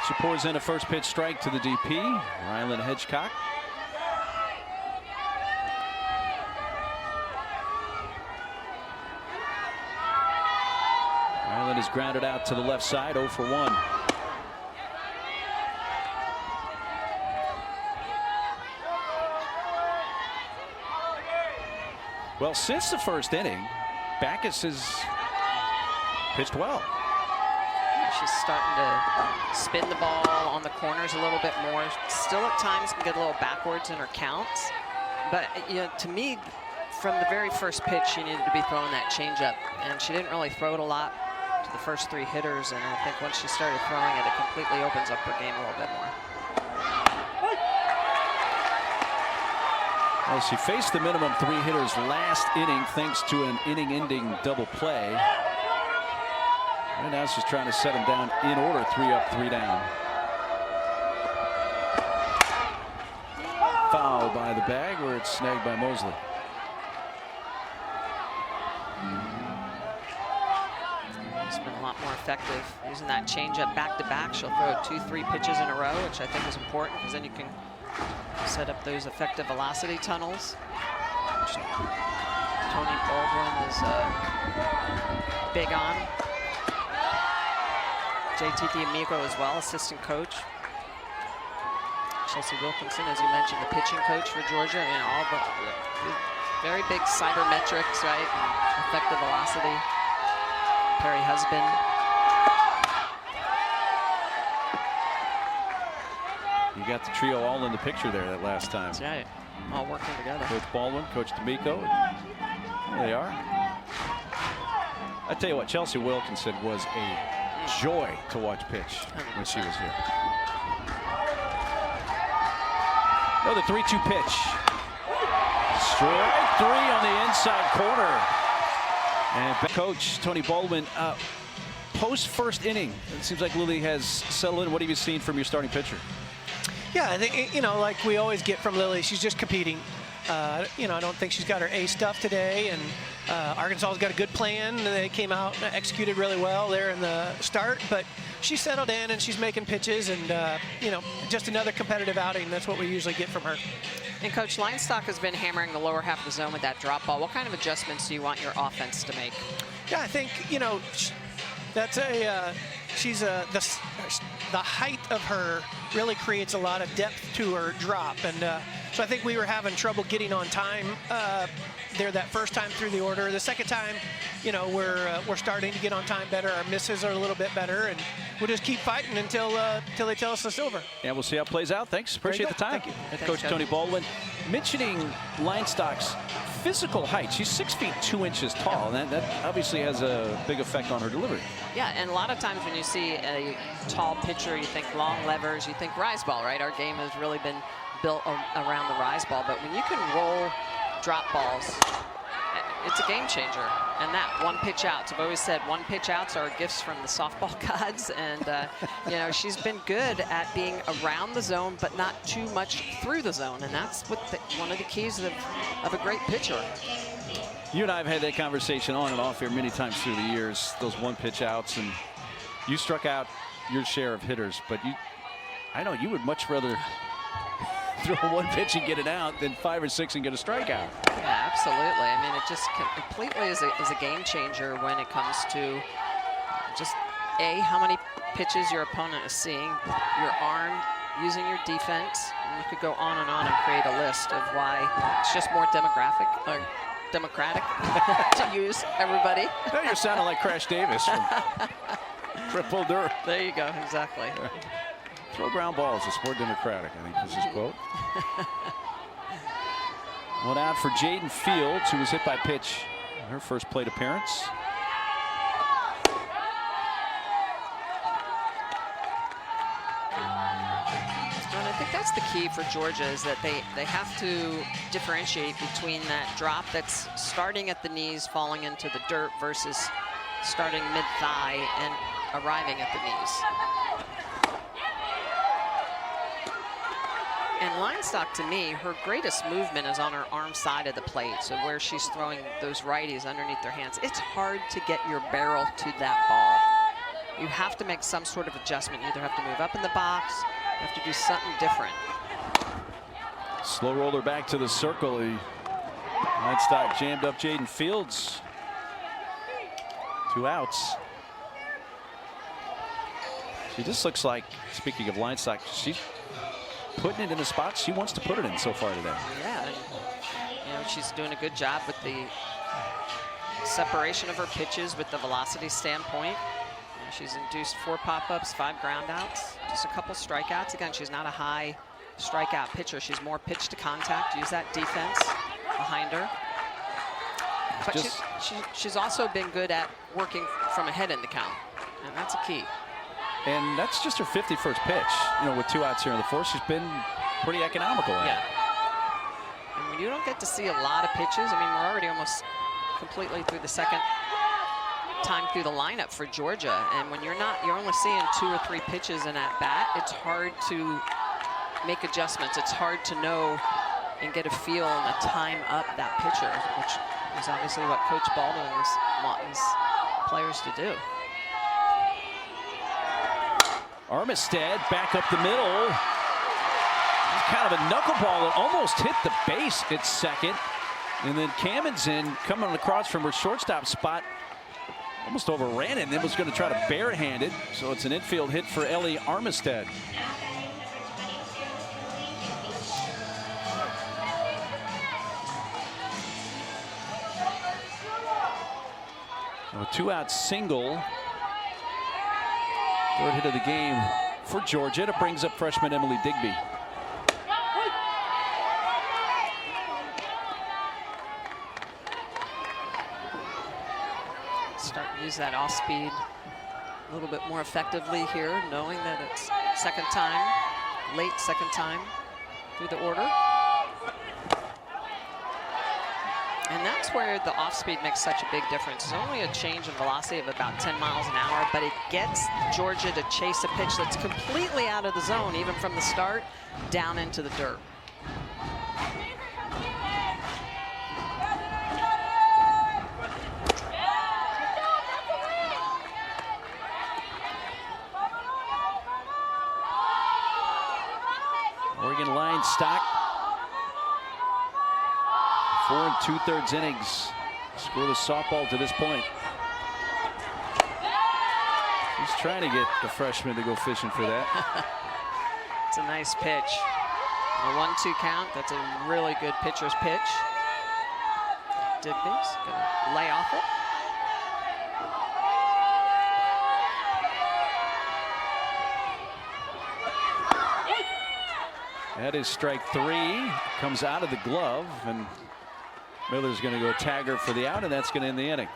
S1: She pours in a first pitch strike to the DP, Ryland Hedgecock. Ryland is grounded out to the left side, 0 for 1. Well, since the first inning, Backus has pitched well.
S2: She's starting to spin the ball on the corners a little bit more. Still at times can get a little backwards in her counts. But you know, to me, from the very first pitch, she needed to be throwing that changeup. And she didn't really throw it a lot to the first 3 hitters. And I think once she started throwing it, it completely opens up her game a little bit more.
S1: Well, she faced the minimum 3 hitters last inning thanks to an inning-ending double play. Right now she's trying to set them down in order, 3 up, 3 down. Foul by the bag where it's snagged by Mosley.
S2: It's been a lot more effective using that changeup back-to-back. She'll throw 2-3 pitches in a row, which I think is important because then you can set up those effective velocity tunnels. Tony Baldwin is big on. JT D'Amico as well, assistant coach. Chelsea Wilkinson, as you mentioned, the pitching coach for Georgia. And all the very big cybermetrics, right? And effective velocity. Perry Husband.
S1: You got the trio all in the picture there that last time.
S2: That's right. All working together.
S1: Coach Baldwin, Coach D'Amico. There they are. I tell you what, Chelsea Wilkinson was a joy to watch pitch when she was here. Another 3-2 pitch. Strike 3 on the inside corner. And coach Tony Baldwin, post first inning, it seems like Lily has settled in. What have you seen from your starting pitcher?
S5: Yeah, I think, you know, like we always get from Lily, she's just competing. You know, I don't think she's got her A stuff today, and Arkansas's got a good plan. They came out and executed really well there in the start, but she settled in and she's making pitches, and you know, just another competitive outing. That's what we usually get from her.
S2: And Coach Leinstock has been hammering the lower half of the zone with that drop ball. What kind of adjustments do you want your offense to make?
S5: Yeah, I think, you know, that's she's the height of her really creates a lot of depth to her drop, and so I think we were having trouble getting on time there that first time through the order. The second time, you know, we're starting to get on time better. Our misses are a little bit better, and we'll just keep fighting until they tell us it's over.
S1: Yeah, we'll see how it plays out. Thanks. Appreciate the time.
S5: Thank you.
S1: Head coach Tony Baldwin mentioning Leinstock's physical height. She's 6 feet 2 inches tall, and that obviously has a big effect on her delivery.
S2: Yeah, and a lot of times when you see a tall pitcher, you think long levers, you think rise ball, right? Our game has really been built around the rise ball, but when you can roll drop balls, it's a game changer. And that one pitch outs, I've always said one pitch outs are gifts from the softball gods, and you know, she's been good at being around the zone but not too much through the zone, and that's what one of the keys of a great pitcher.
S1: You and I have had that conversation on and off here many times through the years, those one pitch outs, and you struck out your share of hitters, but I know you would much rather throw one pitch and get it out than 5 or 6 and get a strikeout.
S2: Yeah, absolutely. I mean, it just completely is a game changer when it comes to just how many pitches your opponent is seeing, your arm, using your defense, and you could go on and create a list of why it's just more democratic to use everybody.
S1: Now you're sounding like Crash Davis from Triple Dur.
S2: There you go, exactly.
S1: Throw ground balls, it's more democratic, I think was his quote. One out for Jaden Fields, who was hit by pitch in her first plate appearance.
S2: And I think that's the key for Georgia, is that they have to differentiate between that drop that's starting at the knees, falling into the dirt, versus starting mid-thigh and arriving at the knees. And Leinstock, to me, her greatest movement is on her arm side of the plate, so where she's throwing those righties underneath their hands. It's hard to get your barrel to that ball. You have to make some sort of adjustment. You either have to move up in the box, you have to do something different.
S1: Slow roller back to the circle. Leinstock jammed up Jaden Fields. 2 outs. She just looks like, speaking of Leinstock, she's putting it in the spot she wants to put it in so far today.
S2: Yeah, and you know, she's doing a good job with the separation of her pitches with the velocity standpoint. She's induced 4 pop-ups, 5 ground outs, just a couple strikeouts. Again, she's not a high strikeout pitcher. She's more pitch to contact, use that defense behind her. But she's also been good at working from ahead in the count, and that's a key.
S1: And that's just her 51st pitch. You know, with 2 outs here in the 4th, she's been pretty economical at it.
S2: And when you don't get to see a lot of pitches, I mean, we're already almost completely through the second time through the lineup for Georgia. And when you're only seeing 2 or 3 pitches in at bat, it's hard to make adjustments. It's hard to know and get a feel and a time up that pitcher, which is obviously what Coach Baldwin is wanting his players to do.
S1: Armistead back up the middle. Kind of a knuckleball that almost hit the base at second. And then Kamenzen coming across from her shortstop spot. Almost overran it and then was going to try to barehand it. So it's an infield hit for Ellie Armistead. A 2-out single. 3rd hit of the game for Georgia. It brings up freshman Emily Digby.
S2: Start to use that off speed a little bit more effectively here, knowing that it's second time, late second time through the order. that's where the off-speed makes such a big difference. It's only a change in velocity of about 10 miles an hour, but it gets Georgia to chase a pitch that's completely out of the zone, even from the start, down into the dirt.
S1: Oregon line stock. 4 2/3 innings. Scoreless softball to this point. He's trying to get the freshman to go fishing for that.
S2: It's a nice pitch. A 1-2 count. That's a really good pitcher's pitch. Digby's gonna lay off it.
S1: That is strike 3. Comes out of the glove, and Miller's going to go tagger for the out, and that's going to end the inning.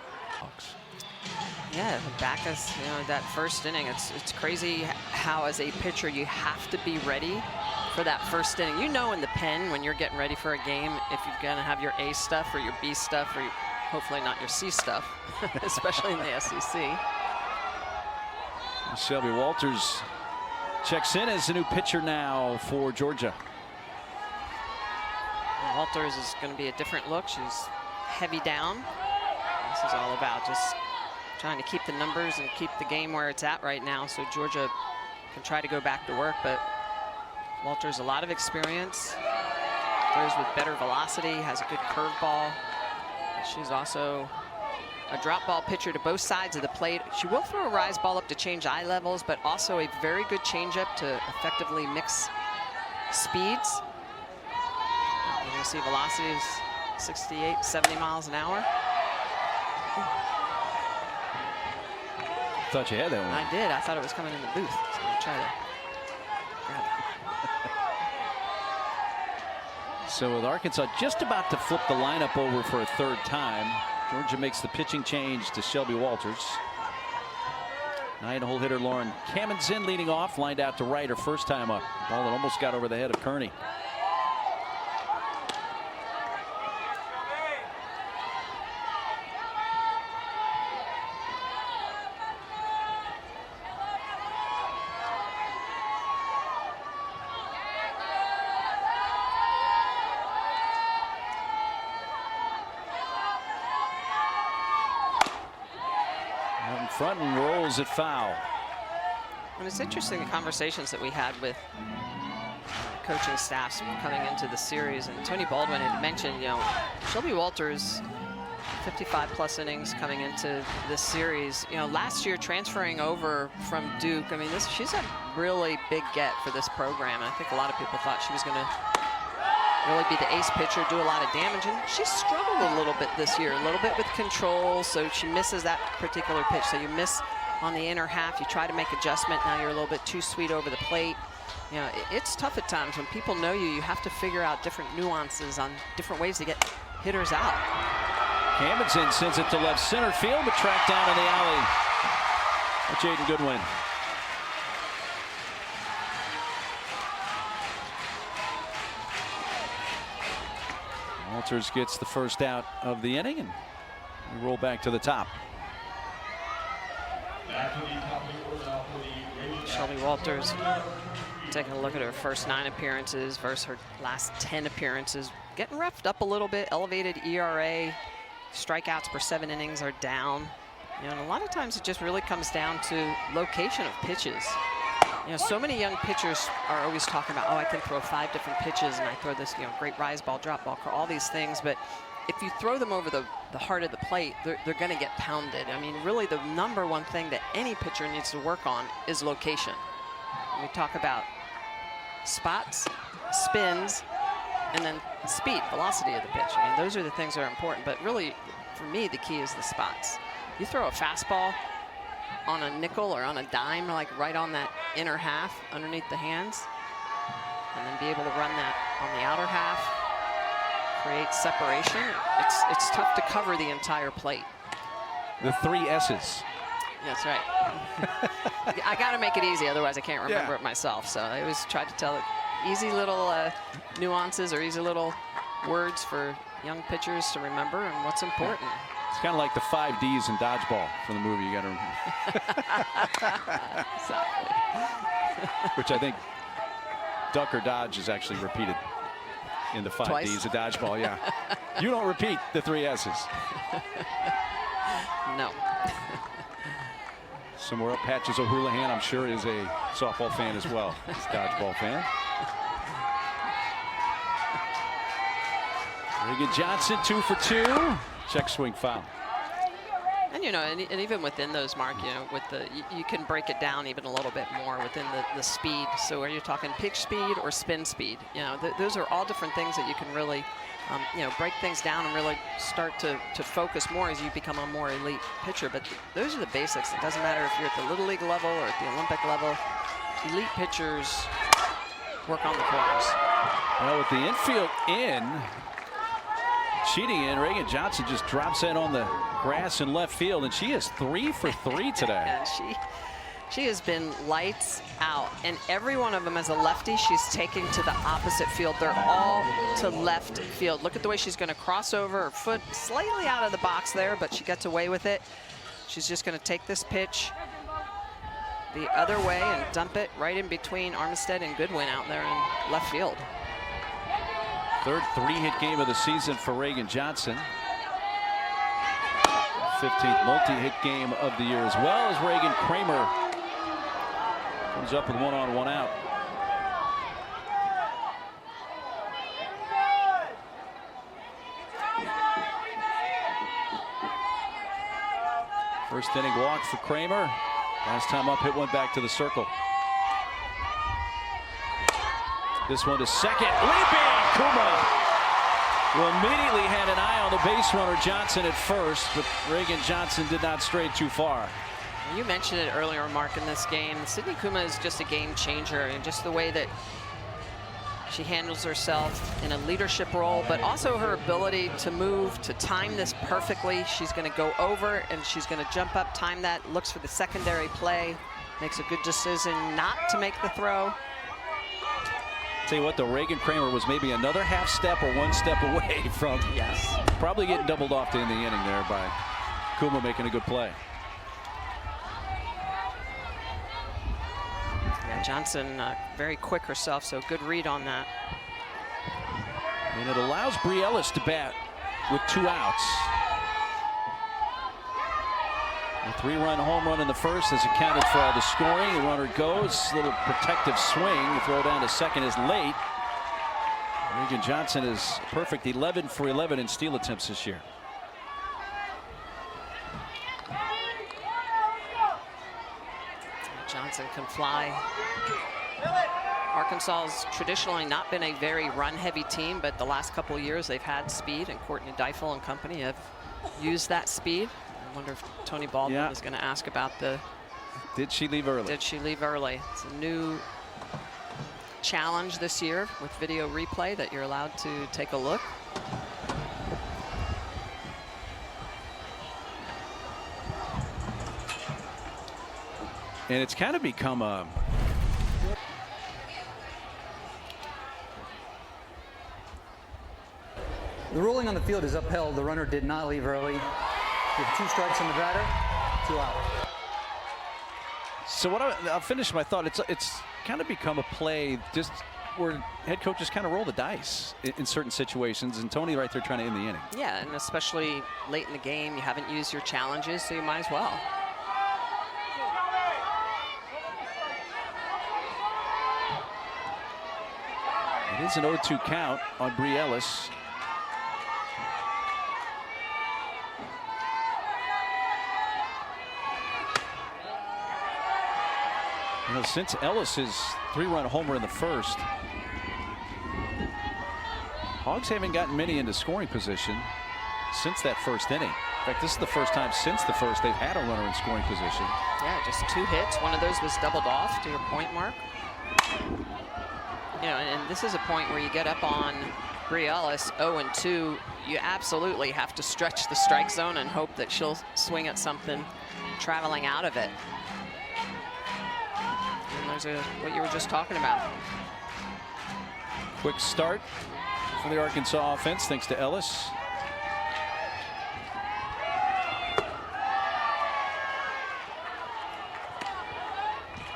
S2: Yeah, Backus, you know, that first inning, it's crazy how as a pitcher you have to be ready for that first inning. You know in the pen when you're getting ready for a game if you're going to have your A stuff or your B stuff or hopefully not your C stuff, especially in the SEC.
S1: Shelby Walters checks in as the new pitcher now for Georgia.
S2: Walters is going to be a different look. She's heavy down. This is all about just trying to keep the numbers and keep the game where it's at right now so Georgia can try to go back to work. But Walters, a lot of experience, throws with better velocity, has a good curveball. She's also a drop ball pitcher to both sides of the plate. She will throw a rise ball up to change eye levels, but also a very good changeup to effectively mix speeds. You're going to see velocity is 68, 70 miles an hour.
S1: Thought you had that one.
S2: I did. I thought it was coming in the booth. So I'm going to try to grab it.
S1: So with Arkansas just about to flip the lineup over for a third time, Georgia makes the pitching change to Shelby Walters. 9-hole hitter Lauren Kamenzen leading off, lined out to right her first time up. Ball that almost got over the head of Kearney. Front and rolls it foul.
S2: And it's interesting the conversations that we had with coaching staffs coming into the series. And Tony Baldwin had mentioned, you know, Shelby Walters, 55+ innings coming into this series. You know, last year transferring over from Duke. I mean, she's a really big get for this program. And I think a lot of people thought she was going to really be the ace pitcher, do a lot of damage, and she struggled a little bit this year, a little bit with control, so she misses that particular pitch. So you miss on the inner half, you try to make adjustment, now you're a little bit too sweet over the plate. You know, it's tough at times when people know you have to figure out different nuances on different ways to get hitters out.
S1: Kamenzen sends it to left center field, but tracked down in the alley. That's Jaden Goodwin. Walters gets the first out of the inning, and we roll back to the top.
S2: Shelby Walters taking a look at her first 9 appearances versus her last 10 appearances. Getting roughed up a little bit, elevated ERA. Strikeouts per 7 innings are down. You know, and a lot of times it just really comes down to location of pitches. You know, so many young pitchers are always talking about, oh, I can throw 5 different pitches and I throw this, you know, great rise ball, drop ball, all these things. But if you throw them over the heart of the plate, they're going to get pounded. I mean, really the number one thing that any pitcher needs to work on is location. We talk about spots, spins, and then speed, velocity of the pitch. I mean, those are the things that are important. But really, for me, the key is the spots. You throw a fastball on a nickel or on a dime, like right on that inner half underneath the hands, and then be able to run that on the outer half, create separation. It's tough to cover the entire plate.
S1: The 3 S's.
S2: That's right. I got to make it easy, otherwise I can't remember it myself. So I always try to tell it easy little nuances or easy little words for young pitchers to remember and what's important.
S1: It's kind of like the 5 Ds in dodgeball from the movie. You got to
S2: Exactly.
S1: which I think duck or dodge is actually repeated in the 5
S2: Twice?
S1: Ds of dodgeball. Yeah. You don't repeat the 3 S's.
S2: No.
S1: Somewhere up, Patches O'Houlihan, I'm sure, is a softball fan as well. He's a dodgeball fan. Reagan Johnson, 2 for 2. Check swing foul.
S2: And, you know, and even within those, Mark, you know, with the, you can break it down even a little bit more within the speed. So are you talking pitch speed or spin speed? You know, those are all different things that you can really, you know, break things down and really start to focus more as you become a more elite pitcher. But those are the basics. It doesn't matter if you're at the Little League level or at the Olympic level. Elite pitchers work on the corners.
S1: Well, with the infield in, cheating in, Reagan Johnson just drops in on the grass in left field, and she is 3 for 3 today.
S2: And she has been lights out, and every one of them as a lefty she's taking to the opposite field. They're all to left field. Look at the way she's going to cross over, her foot slightly out of the box there, but she gets away with it. She's just going to take this pitch the other way and dump it right in between Armistead and Goodwin out there in left field.
S1: Third 3-hit game of the season for Reagan Johnson. 15th multi-hit game of the year, as well as Reagan Kramer comes up with 1 on 1 out. First inning walk for Kramer. Last time up, hit one back to the circle. This one to second, leaping Kuma. Well, immediately had an eye on the base runner Johnson at first, but Reagan Johnson did not stray too far.
S2: You mentioned it earlier, Mark, in this game. Sydney Kuma is just a game changer, and just the way that she handles herself in a leadership role, but also her ability to move, to time this perfectly. She's going to go over and she's going to jump up, time that, looks for the secondary play, makes a good decision not to make the throw.
S1: Tell you what, though, Reagan Kramer was maybe another half step or 1 step away from probably getting doubled off to end the inning there by Kuma making a good play.
S2: Yeah, Johnson very quick herself, so good read on that.
S1: And it allows Bri Ellis to bat with 2 outs. A 3-run home run in the first has accounted for all the scoring. The runner goes, little protective swing. The throw down to second is late. Reagan Johnson is perfect, 11 for 11 in steal attempts this year.
S2: Johnson can fly. Arkansas has traditionally not been a very run-heavy team, but the last couple of years they've had speed, and Courtney Deifel and company have used that speed. I wonder if Tony Baldwin is going to ask about the...
S1: Did she leave early?
S2: Did she leave early? It's a new challenge this year with video replay that you're allowed to take a look.
S1: And it's kind of become a...
S6: The ruling on the field is upheld. The runner did not leave early. We have 2 strikes on the batter, 2 out.
S1: So I'll finish my thought. It's kind of become a play just where head coaches kind of roll the dice in certain situations, and Tony right there trying to end the inning.
S2: Yeah, and especially late in the game, you haven't used your challenges, so you might as well.
S1: It is an 0-2 count on Bri Ellis. You know, since Ellis's 3-run homer in the first, Hogs haven't gotten many into scoring position since that first inning. In fact, this is the first time since the first they've had a runner in scoring position.
S2: Yeah, just 2 hits. One of those was doubled off, to your point, Mark. You know, and this is a point where you get up on Bri Ellis 0-2. You absolutely have to stretch the strike zone and hope that she'll swing at something traveling out of it. And there's what you were just talking about.
S1: Quick start for the Arkansas offense, thanks to Ellis.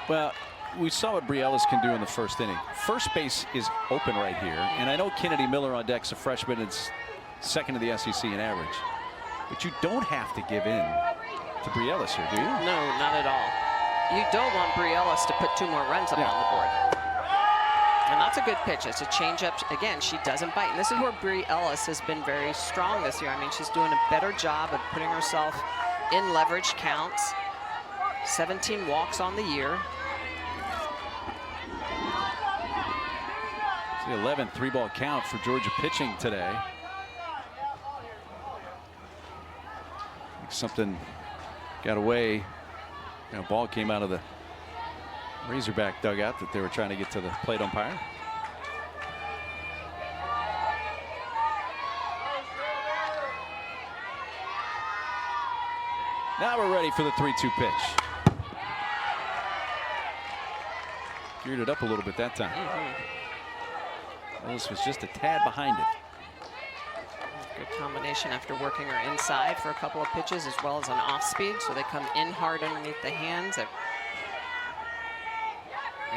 S1: Well, we saw what Bri Ellis can do in the first inning. First base is open right here, and I know Kennedy Miller on deck's a freshman and second to the SEC in average, but you don't have to give in to Bri Ellis here, do you?
S2: No, not at all. You don't want Bri Ellis to put 2 more runs up on the board. And that's a good pitch. It's a changeup. Again, she doesn't bite. And this is where Bri Ellis has been very strong this year. I mean, she's doing a better job of putting herself in leverage counts. 17 walks on the year.
S1: The 11th 3-ball count for Georgia pitching today. Something got away. You know, ball came out of the Razorback dugout that they were trying to get to the plate umpire. Now we're ready for the 3-2 pitch. Geared it up a little bit that time. Ellis was just a tad behind it.
S2: Good combination after working her inside for a couple of pitches as well as an off speed. So they come in hard underneath the hands. And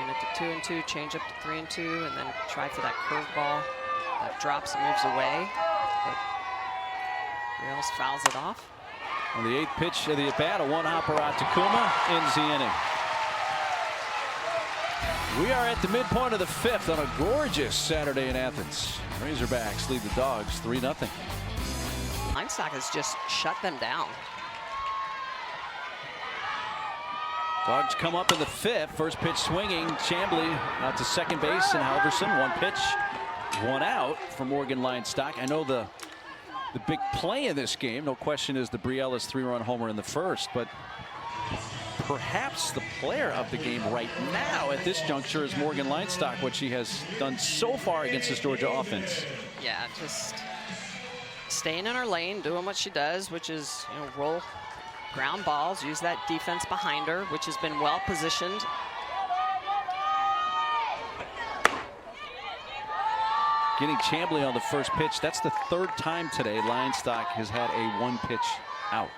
S2: it to 2-2, change up to 3-2, and then try for that curveball that drops and moves away. But Rails fouls it off.
S1: On the 8th pitch of the at-bat, a one-hopper out to Kuma ends the inning. We are at the midpoint of the 5th on a gorgeous Saturday in Athens. Razorbacks lead the Dogs 3-0.
S2: Linestock has just shut them down.
S1: Dogs come up in the 5th. First pitch swinging. Chambly out to second base, and Halverson 1 pitch, 1 out for Morgan Linestock. I know the big play in this game, no question, is the Bri Ellis 3-run homer in the first, but perhaps the player of the game right now at this juncture is Morgan Linestock, what she has done so far against this Georgia offense.
S2: Yeah, just staying in her lane, doing what she does, which is, you know, roll ground balls, use that defense behind her, which has been well positioned.
S1: Getting Chambly on the first pitch. That's the 3rd time today Linestock has had a 1 pitch out.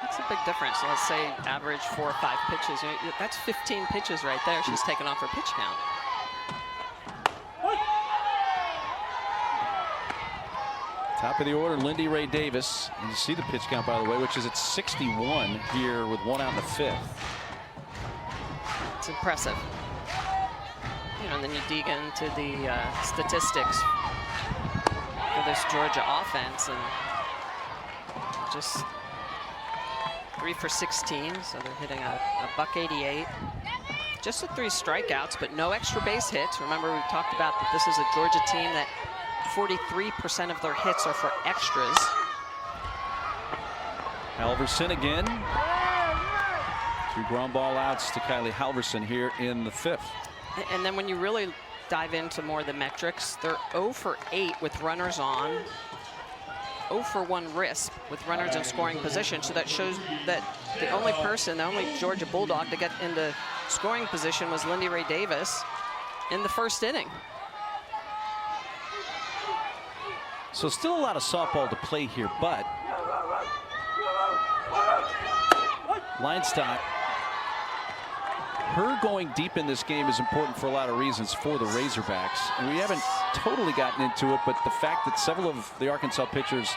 S2: That's a big difference. Let's say average 4 or 5 pitches. You know, that's 15 pitches right there. She's taken off her pitch count.
S1: Top of the order, Lindy Ray Davis. And you see the pitch count, by the way, which is at 61 here with 1 out in the 5th.
S2: It's impressive. You know, and then you dig into the statistics for this Georgia offense, and just 3 for 16, so they're hitting a .188. Just with 3 strikeouts, but no extra base hits. Remember, we talked about that this is a Georgia team that 43% of their hits are for extras.
S1: Halverson again. 2 ground ball outs to Kylie Halverson here in the 5th.
S2: And then when you really dive into more of the metrics, they're 0 for 8 with runners on, 0 for 1 risk with runners in scoring position. So that shows that the only person, the only Georgia Bulldog to get into scoring position was Lindy Ray Davis in the first inning.
S1: So still a lot of softball to play here, but Linestock, her going deep in this game is important for a lot of reasons for the Razorbacks. And we haven't totally gotten into it, but the fact that several of the Arkansas pitchers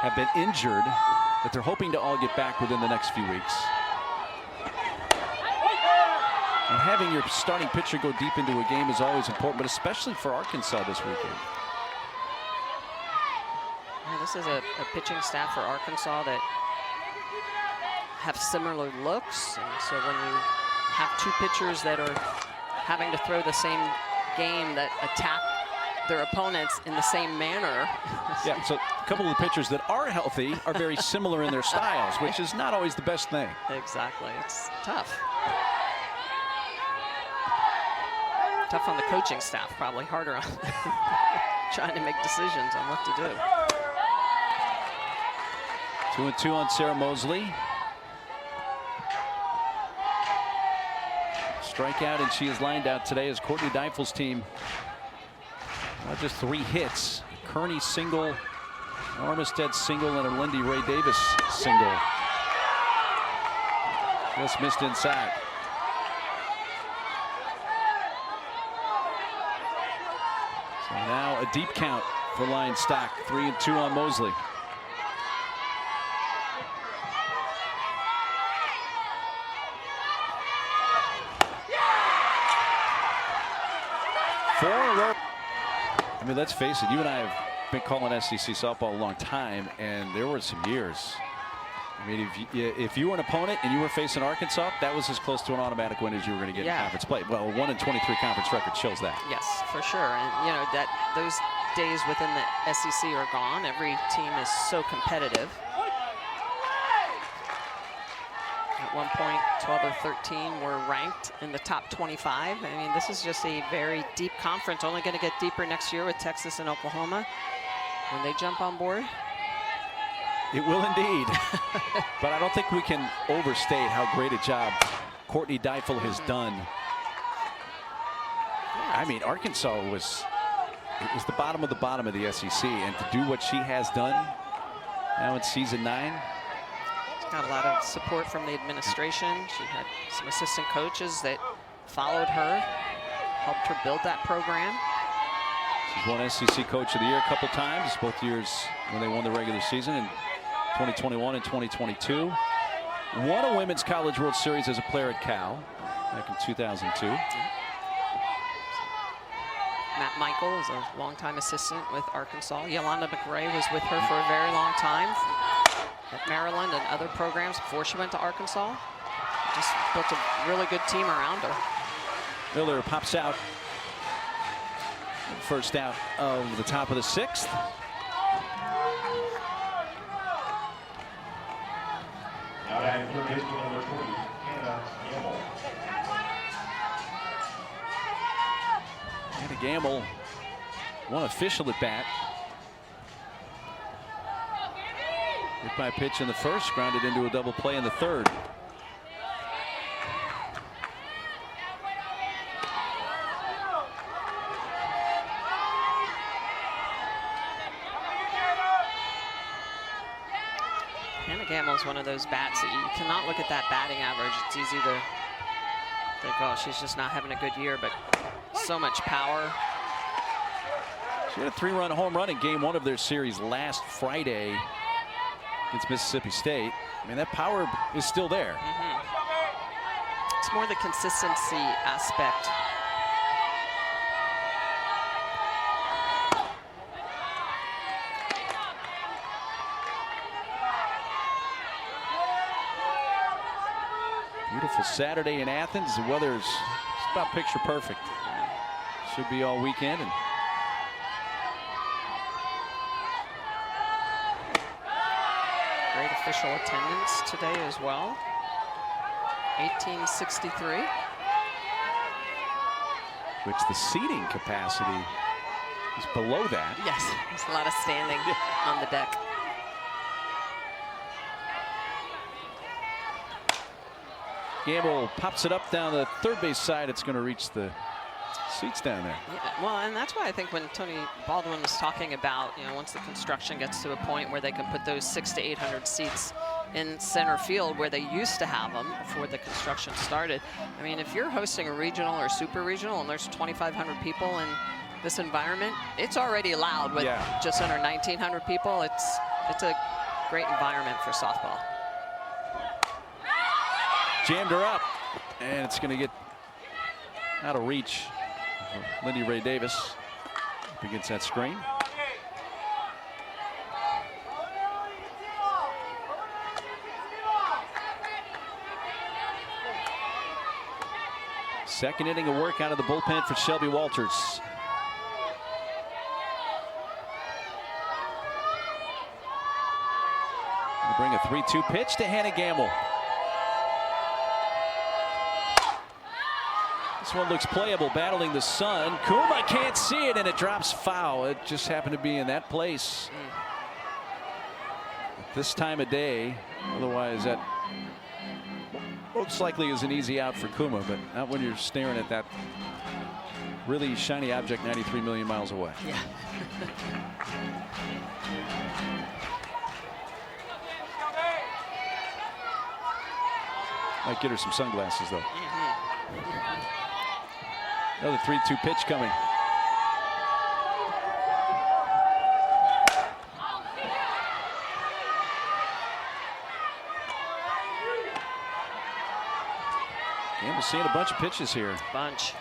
S1: have been injured, that they're hoping to all get back within the next few weeks. And having your starting pitcher go deep into a game is always important, but especially for Arkansas this weekend.
S2: Yeah, this is a pitching staff for Arkansas that have similar looks, and so when you have 2 pitchers that are having to throw the same game that attack their opponents in the same manner.
S1: Yeah, so a couple of the pitchers that are healthy are very similar in their styles, which is not always the best thing.
S2: Exactly, it's tough. Tough on the coaching staff, probably harder on trying to make decisions on what to do. 2-2 on Sarah Mosley.
S1: strikeout, and she is lined out today as Courtney Deifel's team. Just 3 hits. Kearney single, Armistead single, and a Lindy Ray Davis single. Just missed inside. So now a deep count for Lion Stock. 3-2 on Mosley. Four in a row. I mean, let's face it, you and I have been calling SEC softball a long time, and there were some years. I mean, if you were an opponent and you were facing Arkansas, that was as close to an automatic win as you were going to get in conference play. Well, 1-23 conference record shows that.
S2: Yes, for sure. And, you know, that those days within the SEC are gone. Every team is so competitive. At one point, 12 or 13 were ranked in the top 25. I mean, this is just a very deep conference, only going to get deeper next year with Texas and Oklahoma when they jump on board.
S1: It will indeed. But I don't think we can overstate how great a job Courtney Deifel has done. I mean, Arkansas was the bottom of the SEC, and to do what she has done now in season 9.
S2: Got a lot of support from the administration. She had some assistant coaches that followed her, helped her build that program.
S1: She's won SEC Coach of the Year a couple times, both years when they won the regular season in 2021 and 2022. Won a Women's College World Series as a player at Cal back in 2002.
S2: Matt Michael is a longtime assistant with Arkansas. Yolanda McRae was with her for a very long time at Maryland and other programs before she went to Arkansas. Just built a really good team around her.
S1: Miller pops out. First out of the top of the 6th.
S3: Now batting third baseman number 20, Hannah Gamble.
S1: Hannah Gamble, one official at bat. Hit by pitch in the first, grounded into a double play in the third.
S2: Hannah Gamble is one of those bats that you cannot look at that batting average. It's easy to think, oh, she's just not having a good year, but so much power.
S1: She had a 3-run home run in game 1 of their series last Friday against Mississippi State. I mean, that power is still there.
S2: It's more the consistency aspect.
S1: Beautiful Saturday in Athens. The weather's about picture perfect. Should be all weekend. And
S2: great official attendance today as well. 1863.
S1: which the seating capacity is below that.
S2: Yes, there's a lot of standing on the deck.
S1: Gamble pops it up down the third base side. It's going to reach the seats down there.
S2: Yeah, well, and that's why I think when Tony Baldwin was talking about, you know, once the construction gets to a point where they can put those 600 to 800 seats in center field where they used to have them before the construction started. I mean, if you're hosting a regional or super regional and there's 2,500 people in this environment, it's already loud with just under 1,900 people. It's a great environment for softball.
S1: Jammed her up, and it's going to get out of reach. Lindy Ray Davis up against that screen. Second inning of work out of the bullpen for Shelby Walters. We'll bring a 3-2 pitch to Hannah Gamble. This one looks playable, battling the sun. Kuma can't see it, and it drops foul. It just happened to be in that place at this time of day. Otherwise, that most likely is an easy out for Kuma, but not when you're staring at that really shiny object 93 million miles away.
S2: Yeah.
S1: Might get her some sunglasses, though. Another 3-2 pitch coming. Campbell's seeing a bunch of pitches here.
S2: Bunch.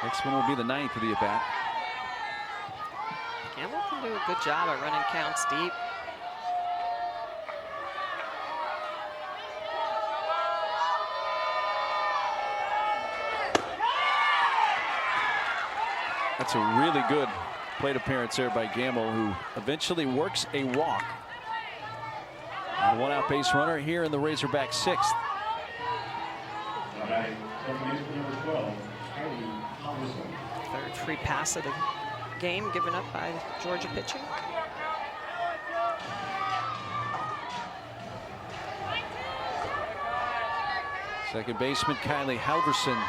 S1: Next one will be the 9th of the at-bat.
S2: Campbell can do a good job at running counts deep.
S1: That's a really good plate appearance there by Gamble, who eventually works a walk. And a one-out base runner here in the Razorback 6th.
S3: All right, number 12, Kylie Halverson.
S2: Third free pass of the game given up by Georgia pitching.
S1: Second baseman Kylie Halverson.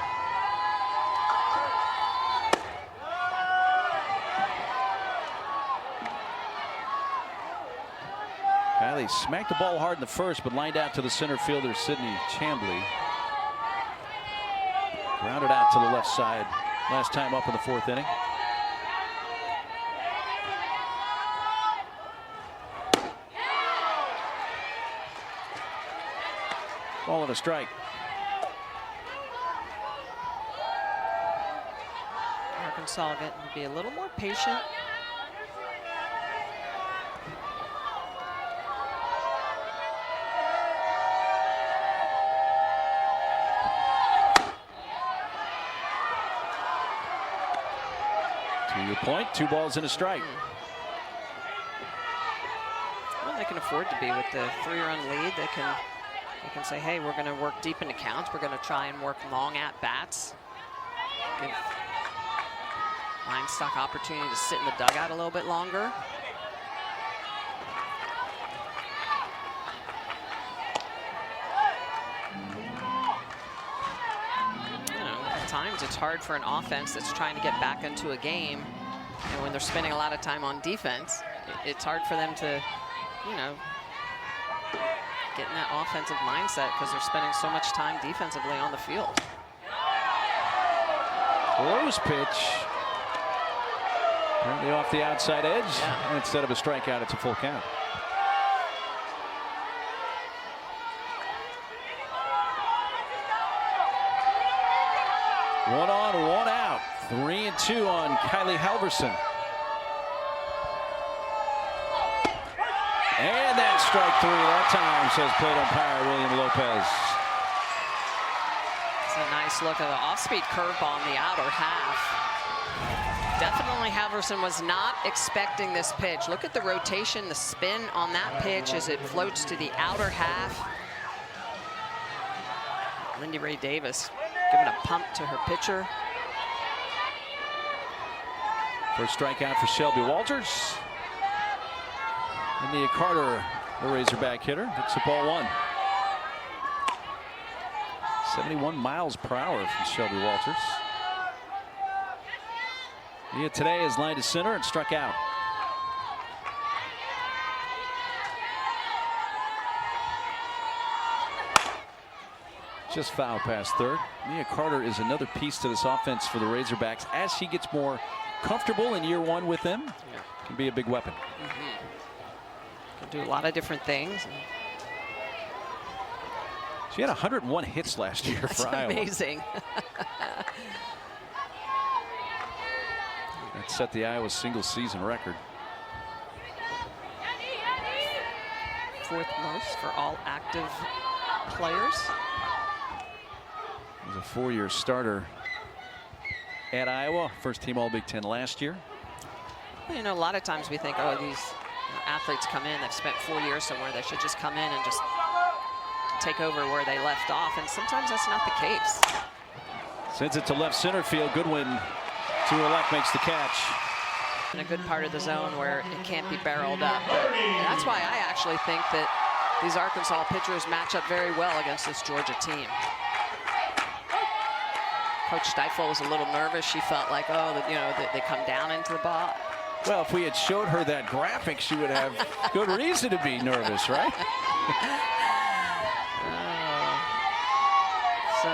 S1: Kylie smacked the ball hard in the first, but lined out to the center fielder Sydney Chambly. Grounded out to the left side last time up in the 4th inning. Ball and a strike.
S2: Arkansas getting to be a little more patient.
S1: To your point, 2 balls and a strike.
S2: Well, they can afford to be with the 3-run lead. They can say, hey, we're going to work deep into counts. We're going to try and work long at bats. Give Linestock opportunity to sit in the dugout a little bit longer. At times it's hard for an offense that's trying to get back into a game, and when they're spending a lot of time on defense, it's hard for them to, get in that offensive mindset because they're spending so much time defensively on the field.
S1: Close pitch. Apparently off the outside edge.
S2: Yeah.
S1: And instead of a strikeout, it's a full count. One on, one out. 3-2 on Kylie Halverson. And that's strike 3 that time, says plate umpire William Lopez.
S2: It's a nice look at the off-speed curveball in the outer half. Definitely Halverson was not expecting this pitch. Look at the rotation, the spin on that pitch as it floats to the outer half. Lindy Ray Davis giving a pump to her pitcher.
S1: First strikeout for Shelby Walters. And Nia Carter, the Razorback hitter, picks up ball 1. 71 miles per hour from Shelby Walters. Nia today is lined to center and struck out. Just foul past third. Nia Carter is another piece to this offense for the Razorbacks as she gets more comfortable in year 1 with them.
S2: Yeah.
S1: Can be a big weapon.
S2: Can do a lot of different things.
S1: She had 101 hits last year
S2: That's
S1: for Iowa.
S2: amazing.
S1: That set the Iowa single season record.
S2: 4th most for all active players.
S1: Was a 4-year starter at Iowa. First team All-Big Ten last year.
S2: Well, a lot of times we think, oh, these athletes come in, they've spent 4 years somewhere, they should just come in and just take over where they left off, and sometimes that's not the case.
S1: Sends it to left center field. Goodwin to her left makes the catch.
S2: In a good part of the zone where it can't be barreled up. But that's why I actually think that these Arkansas pitchers match up very well against this Georgia team. Coach Steifel was a little nervous. She felt like, oh, you know, they come down into the ball.
S1: Well, if we had showed her that graphic, she would have good reason to be nervous, right?
S2: So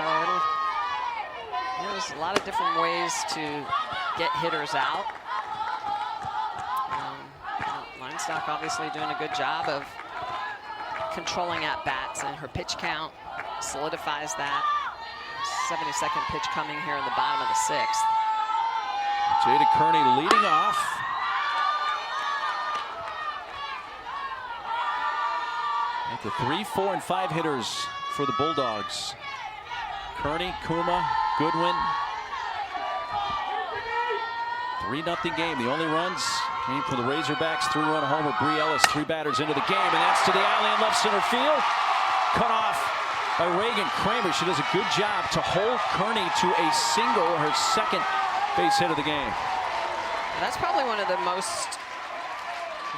S2: there's a lot of different ways to get hitters out. Leinstock obviously doing a good job of controlling at-bats, and her pitch count solidifies that. 72nd pitch coming here in the bottom of the 6th.
S1: Jada Kearney leading off. At the 3, 4, and 5 hitters for the Bulldogs. Kearney, Kuma, Goodwin. 3-0 game. The only runs came from the Razorbacks. 3-run homer. Bree Ellis, 3 batters into the game, and that's to the alley in left center field. Cut off by Reagan Kramer. She does a good job to hold Kearney to a single, her second base hit of the game.
S2: That's probably one of the most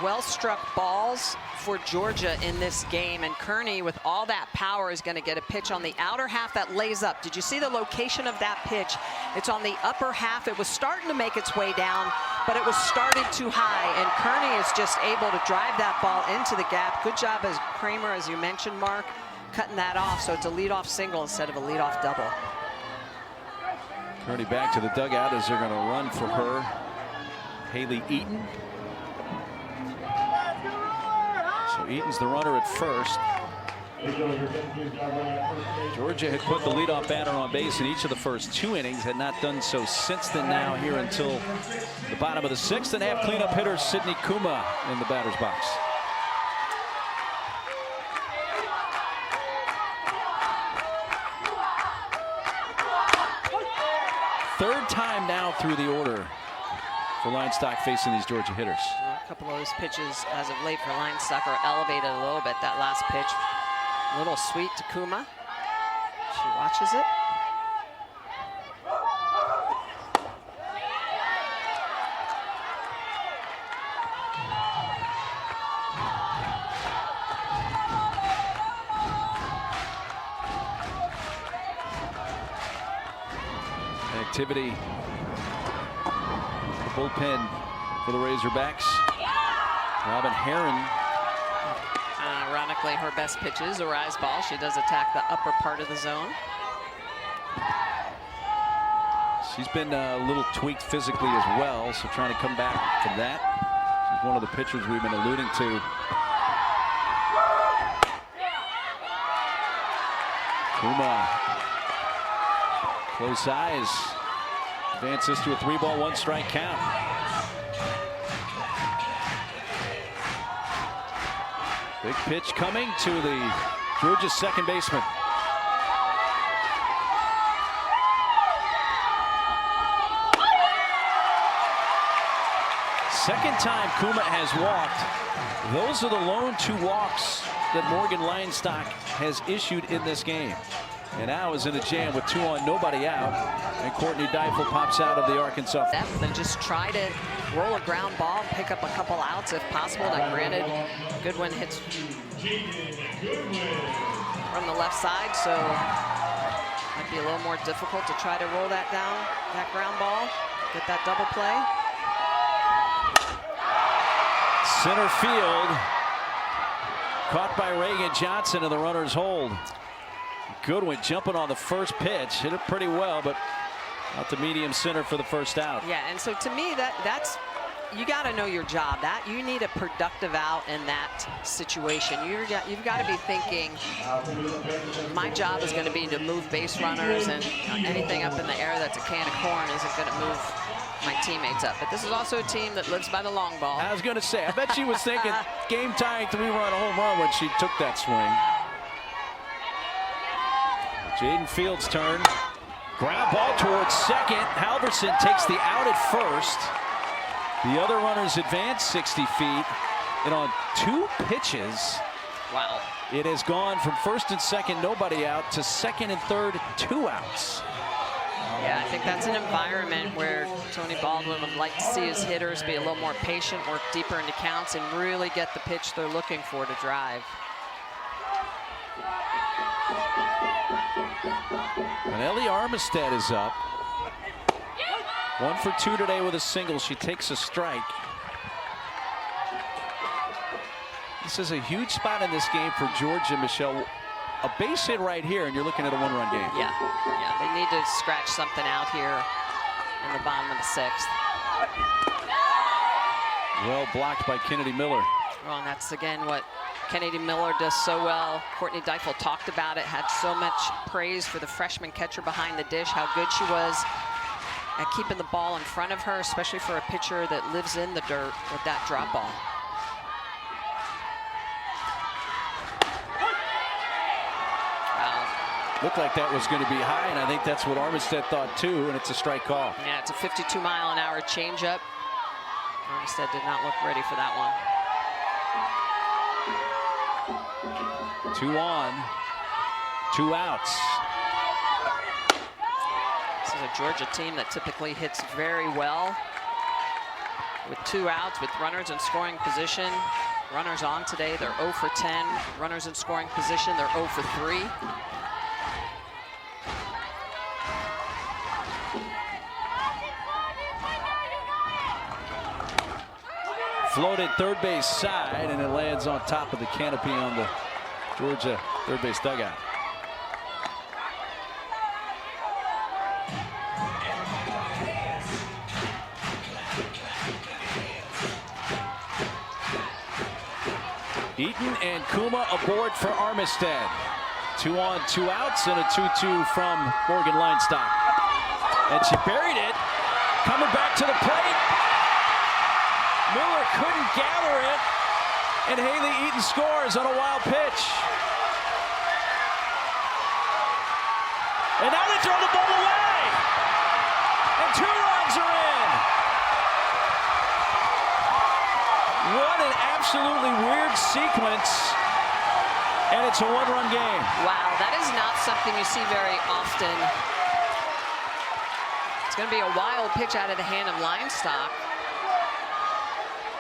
S2: well-struck balls for Georgia in this game, and Kearney, with all that power, is going to get a pitch on the outer half that lays up. Did you see the location of that pitch? It's on the upper half. It was starting to make its way down, but it was started too high, and Kearney is just able to drive that ball into the gap. Good job as Kramer, as you mentioned, Mark, cutting that off, so it's a leadoff single instead of a leadoff double.
S1: Kearney back to the dugout as they're going to run for her. Haley Eaton. So Eaton's the runner at first. Georgia had put the leadoff batter on base in each of the first 2 innings, had not done so since then now here until the bottom of the 6th, and have cleanup hitter Sydney Kuma in the batter's box. Third time now through the order for Leinstock facing these Georgia hitters.
S2: A couple of those pitches as of late for Leinstock are elevated a little bit. That last pitch, a little sweet to Kuma. She watches it.
S1: Activity, the bullpen for the Razorbacks. Robin Herron.
S2: Ironically, her best pitch is a rise ball. She does attack the upper part of the zone.
S1: She's been a little tweaked physically as well, so trying to come back from that. She's one of the pitchers we've been alluding to. Kuma, close eyes, advances to a 3-ball, 1-strike count. Big pitch coming to the Georgia second baseman. Second time Kuma has walked. Those are the lone 2 walks that Morgan Leinstock has issued in this game. And now is in a jam with 2 on, nobody out. And Courtney Deifel pops out of the Arkansas.
S2: Depth and just try to roll a ground ball and pick up a couple outs if possible. Now, granted, Goodwin hits from the left side, so might be a little more difficult to try to roll that down, that ground ball, get that double play.
S1: Center field, caught by Reagan Johnson, and the runners hold. Goodwin jumping on the first pitch, hit it pretty well, but out to medium center for the first out.
S2: Yeah, and so to me, that's you got to know your job. That you need a productive out in that situation. You've got to be thinking, my job is going to be to move base runners, and anything up in the air that's a can of corn isn't going to move my teammates up. But this is also a team that lives by the long ball.
S1: I was going to say, I bet she was thinking game-tying 3-run home run when she took that swing. Jaden Fields' turn. Ground ball towards second. Halverson takes the out at first. The other runners advance 60 feet. And on 2 pitches,
S2: wow,
S1: it has gone from first and second, nobody out, to second and third, 2 outs.
S2: Yeah, I think that's an environment where Tony Baldwin would like to see his hitters be a little more patient, work deeper into counts, and really get the pitch they're looking for to drive.
S1: And Ellie Armistead is up. 1 for 2 today with a single. She takes a strike. This is a huge spot in this game for Georgia, Michelle. A base hit right here, and you're looking at a one-run game.
S2: Yeah, they need to scratch something out here in the bottom of the 6th.
S1: Well blocked by Kennedy Miller.
S2: Well, and that's again what Kennedy Miller does so well. Courtney Deifel talked about it, had so much praise for the freshman catcher behind the dish, how good she was at keeping the ball in front of her, especially for a pitcher that lives in the dirt with that drop ball.
S1: Looked like that was going to be high, and I think that's what Armistead thought too, and it's a strike call.
S2: Yeah, it's a 52-mile-an-hour changeup. Armistead did not look ready for that one.
S1: 2 on, 2 outs.
S2: This is a Georgia team that typically hits very well with 2 outs, with runners in scoring position. Runners on today, they're 0 for 10. Runners in scoring position, they're 0 for 3.
S1: Floated third base side, and it lands on top of the canopy on the Georgia third base dugout. Eaton and Kuma aboard for Armistead. 2 on, 2 outs, and a 2-2 from Morgan Linestock. And she buried it. Coming back to the plate. Miller couldn't gather it, and Haley Eaton scores on a wild pitch. And now they throw the ball away, and 2 runs are in. What an absolutely weird sequence, and it's a 1-run game.
S2: Wow, that is not something you see very often. It's going to be a wild pitch out of the hand of Linestock.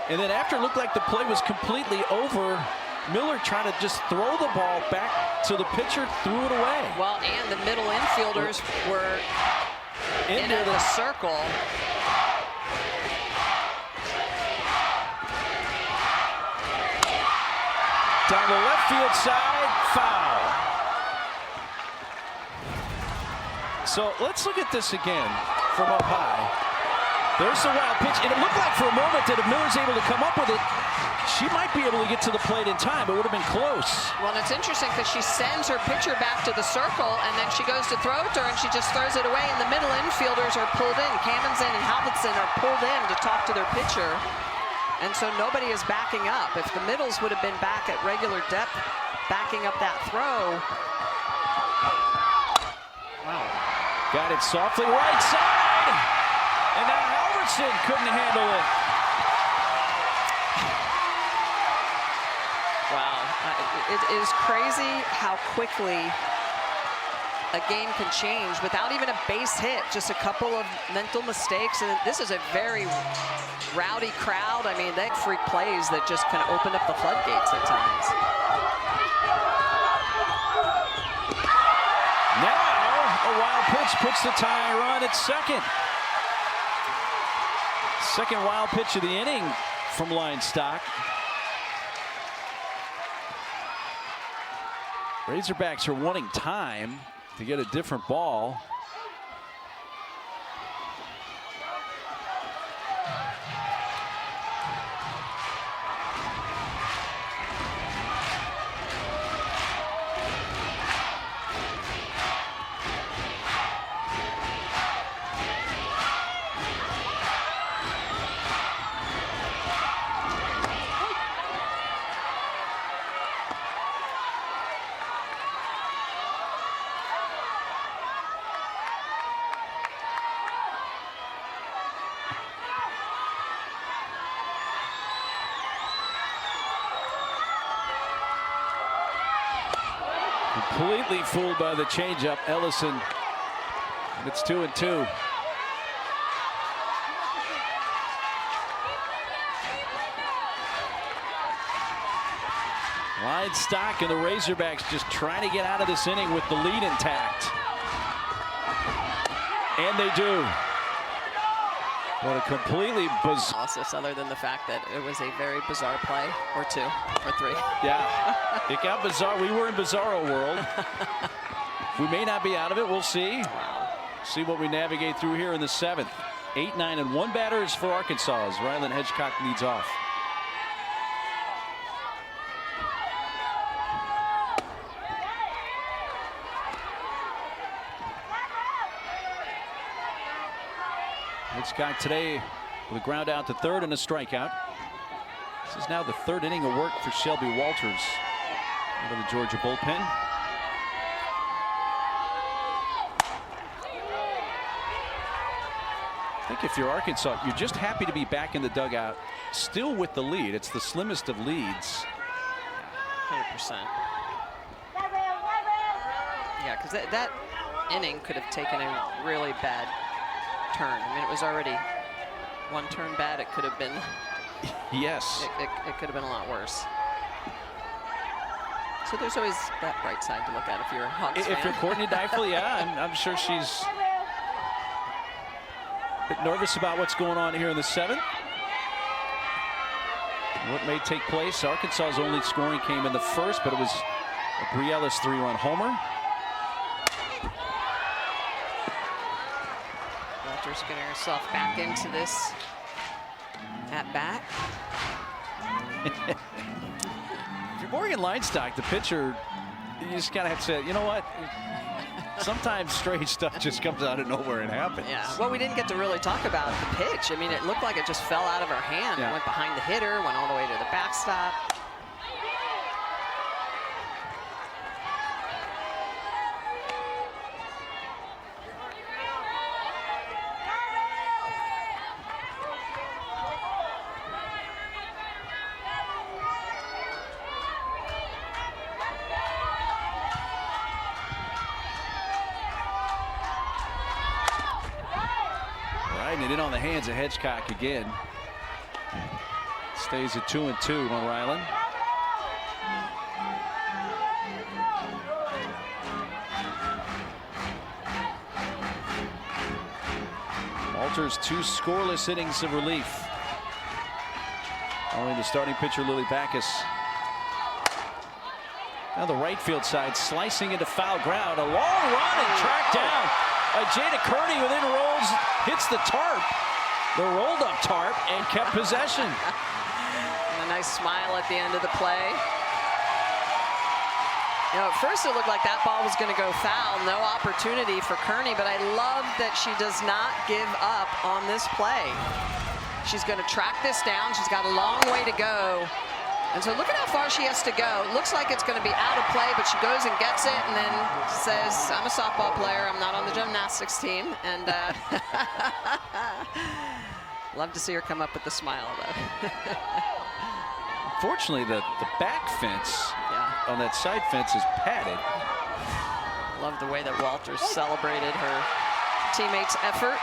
S1: And then after it looked like the play was completely over, Miller tried to just throw the ball back to the pitcher, threw it away.
S2: Well, and the middle infielders were in the circle.
S1: Down the left field side, foul. So let's look at this again from up high. There's the wild pitch, and it looked like for a moment that if Miller's able to come up with it, she might be able to get to the plate in time. It would have been close.
S2: Well, and it's interesting because she sends her pitcher back to the circle, and then she goes to throw it to her, and she just throws it away, and the middle infielders are pulled in. Kammensen and Halvorsen are pulled in to talk to their pitcher, and so nobody is backing up. If the middles would have been back at regular depth, backing up that throw. Wow.
S1: Got it softly right side, and now Halvorsen couldn't handle it.
S2: Wow, it is crazy how quickly a game can change without even a base hit, just a couple of mental mistakes. And this is a very rowdy crowd. I mean, they freak plays that just kind of open up the floodgates at times.
S1: Now, a wild pitch puts the tying run at second. Second wild pitch of the inning from Linestock. Razorbacks are wanting time to get a different ball. Completely fooled by the changeup, Ellison. It's 2-2. Livestock and the Razorbacks just trying to get out of this inning with the lead intact. And they do. What a completely bizarre
S2: Analysis, other than the fact that it was a very bizarre play, or 2, or 3.
S1: Yeah, it got bizarre. We were in bizarro world. We may not be out of it. We'll see. See what we navigate through here in the 7th. 8, 9, and 1 batters for Arkansas as Ryland Hedgecock leads off. Hitchcock today with a ground out to third and a strikeout. This is now the 3rd inning of work for Shelby Walters out of the Georgia bullpen. I think if you're Arkansas, you're just happy to be back in the dugout, still with the lead. It's the slimmest of leads.
S2: 100%. Yeah, because that inning could have taken a really bad turn. I mean, it was already 1 turn bad. It could have been.
S1: Yes.
S2: It could have been a lot worse. So there's always that bright side to look at if you're a Hawks fan.
S1: If you're Courtney Deifel, yeah, I'm sure she's a bit nervous about what's going on here in the 7th. What may take place. Arkansas's only scoring came in the 1st, but it was a Brielis 3-run homer.
S2: Walters getting herself back into this at bat.
S1: If you're Morgan Linestock, the pitcher, you just kind of have to say, you know what? Sometimes strange stuff just comes out of nowhere and happens.
S2: Yeah. Well, we didn't get to really talk about the pitch. I mean, it looked like it just fell out of her hand.
S1: Yeah.
S2: It went behind the hitter, went all the way to the backstop.
S1: Riding it in on the hands of Hedgecock again. Stays at 2-2 on Ryland. Walters 2 scoreless innings of relief. Only the starting pitcher Lily Backus. Now the right field side slicing into foul ground. A long run and tracked down. Jada Kearney within rolls, hits the tarp, the rolled up tarp, and kept possession.
S2: And a nice smile at the end of the play. You know, at first it looked like that ball was going to go foul. No opportunity for Kearney, but I love that she does not give up on this play. She's going to track this down. She's got a long way to go. And so look at how far she has to go. It looks like it's going to be out of play, but she goes and gets it and then says, I'm a softball player. I'm not on the gymnastics team. And love to see her come up with the smile, though.
S1: Fortunately, the back fence on that side fence is padded.
S2: Love the way that Walters celebrated her teammates' effort.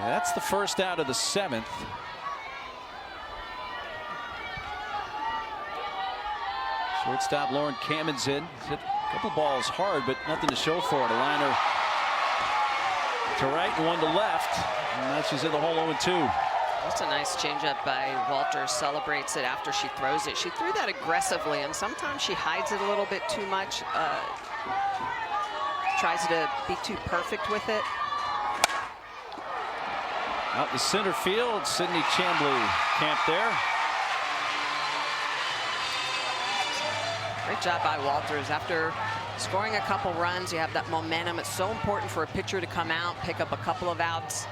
S1: That's the first out of the 7th. Shortstop Lauren Kammen's in. Hit a couple balls hard, but nothing to show for it. A liner to right and 1 to left. And now she's in the hole 0-2.
S2: That's a nice changeup by Walters. Celebrates it after she throws it. She threw that aggressively, and sometimes she hides it a little bit too much. Tries to be too perfect with it.
S1: Out to center field, Sydney Chambly camped there.
S2: Great job by Walters. After scoring a couple runs, you have that momentum. It's so important for a pitcher to come out, pick up a couple of outs,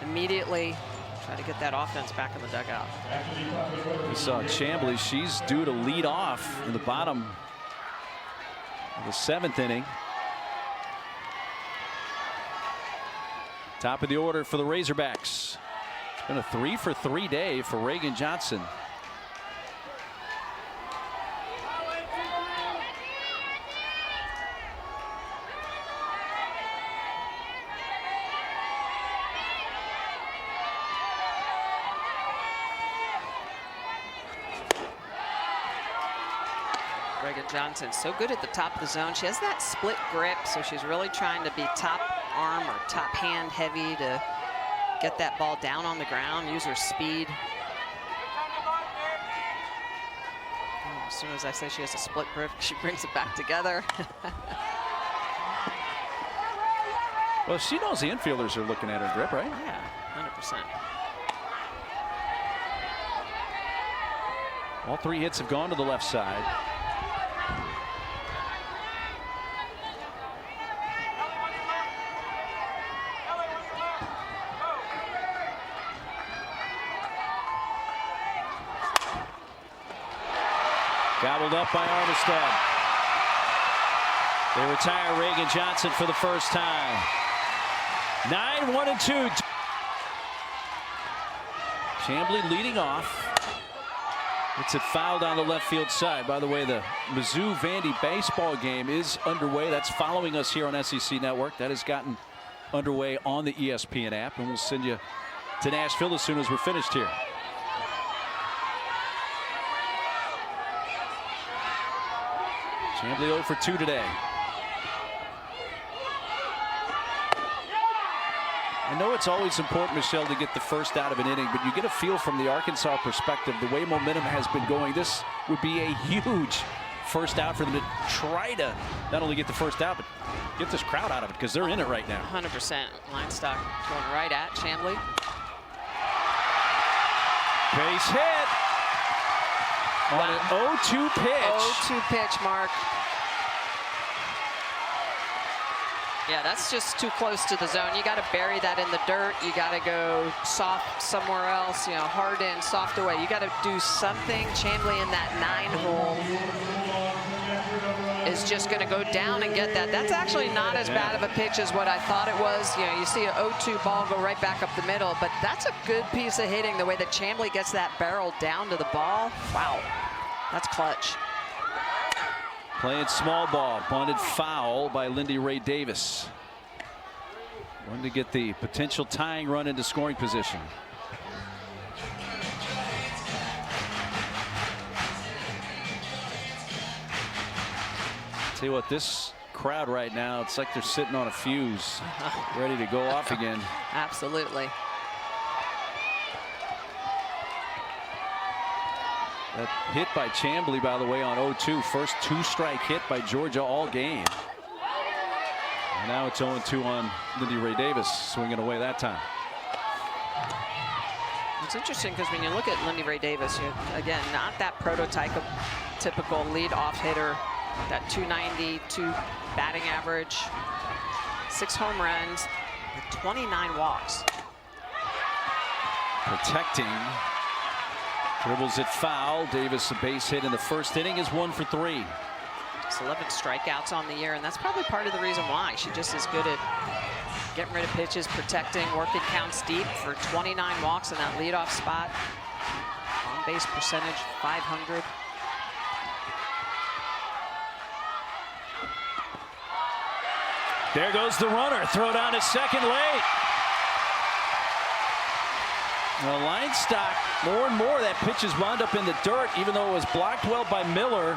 S2: immediately try to get that offense back in the dugout.
S1: We saw Chambly. She's due to lead off in the bottom of the 7th inning. Top of the order for the Razorbacks. It's been a 3-for-3 day for Reagan Johnson.
S2: Reagan Johnson, so good at the top of the zone. She has that split grip, so she's really trying to be top arm or top hand heavy to get that ball down on the ground, use her speed. As soon as I say she has a split grip, she brings it back together.
S1: Well, she knows the infielders are looking at her grip, right?
S2: Yeah, 100%.
S1: All 3 hits have gone to the left side. Gobbled up by Armitstead. They retire Reagan Johnson for the first time. 9-1-2. Chamblee leading off. It's it fouled on the left field side. By the way, the Mizzou-Vandy baseball game is underway. That's following us here on SEC Network. That has gotten underway on the ESPN app, and we'll send you to Nashville as soon as we're finished here. Chamblee 0 for 2 today. I know it's always important, Michelle, to get the first out of an inning, but you get a feel from the Arkansas perspective, the way momentum has been going, this would be a huge first out for them to try to not only get the first out, but get this crowd out of it, because they're in it right now.
S2: 100%. Linestock going right at Chamblee.
S1: Base hit. On an 0-2 pitch.
S2: 0-2 pitch, Mark. Yeah, that's just too close to the zone. You got to bury that in the dirt. You got to go soft somewhere else, you know, hard in, soft away. You got to do something. Chamblee in that 9-hole is just going to go down and get that. That's actually not as bad of a pitch as what I thought it was. You know, you see an 0-2 ball go right back up the middle, but that's a good piece of hitting, the way that Chamblee gets that barrel down to the ball. Wow, that's clutch.
S1: Playing small ball, bunted foul by Lindy Ray Davis. One to get the potential tying run into scoring position. Tell you what, this crowd right now, it's like they're sitting on a fuse, ready to go off again.
S2: Absolutely.
S1: That hit by Chamblee, by the way, on 0-2. First 2-strike hit by Georgia all game. And now it's 0-2 on Lindy Ray Davis, swinging away that time.
S2: It's interesting because when you look at Lindy Ray Davis, again, not that prototypical lead-off hitter, that 292 batting average, 6 home runs, with 29 walks.
S1: Protecting. Dribbles it foul. Davis, a base hit in the first inning, is 1 for 3.
S2: It's 11 strikeouts on the year, and that's probably part of the reason why. She just is good at getting rid of pitches, protecting, working counts deep for 29 walks in that leadoff spot. On base percentage, 500.
S1: There goes the runner. Throw down to second late. Well, Linestock, more and more that pitch is wound up in the dirt, even though it was blocked well by Miller.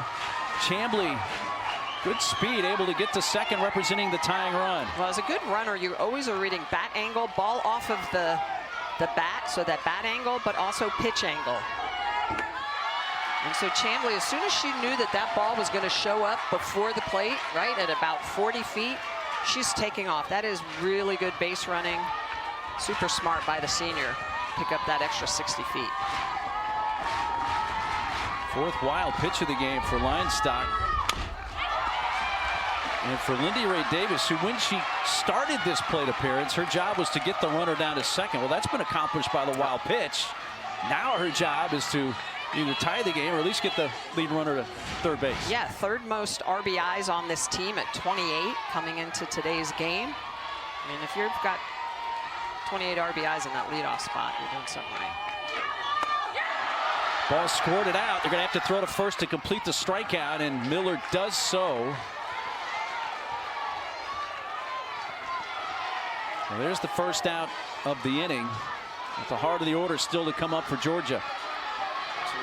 S1: Chamblee, good speed, able to get to second, representing the tying run.
S2: Well, as a good runner, you always are reading bat angle, ball off of the bat, so that bat angle, but also pitch angle. And so Chamblee, as soon as she knew that that ball was going to show up before the plate, right, at about 40 feet, she's taking off. That is really good base running. Super smart by the senior. Pick up that extra 60 feet.
S1: Fourth wild pitch of the game for Linestock. And for Lindy Ray Davis, who when she started this plate appearance, her job was to get the runner down to second. Well, that's been accomplished by the wild pitch. Now her job is to either tie the game or at least get the lead runner to third base.
S2: Yeah, third most RBIs on this team at 28 coming into today's game. I mean, if you've got 28 RBIs in that leadoff spot, you're doing something right.
S1: Ball squirted out. They're going to have to throw to first to complete the strikeout, and Miller does so. Well, there's the first out of the inning. At the heart of the order still to come up for Georgia.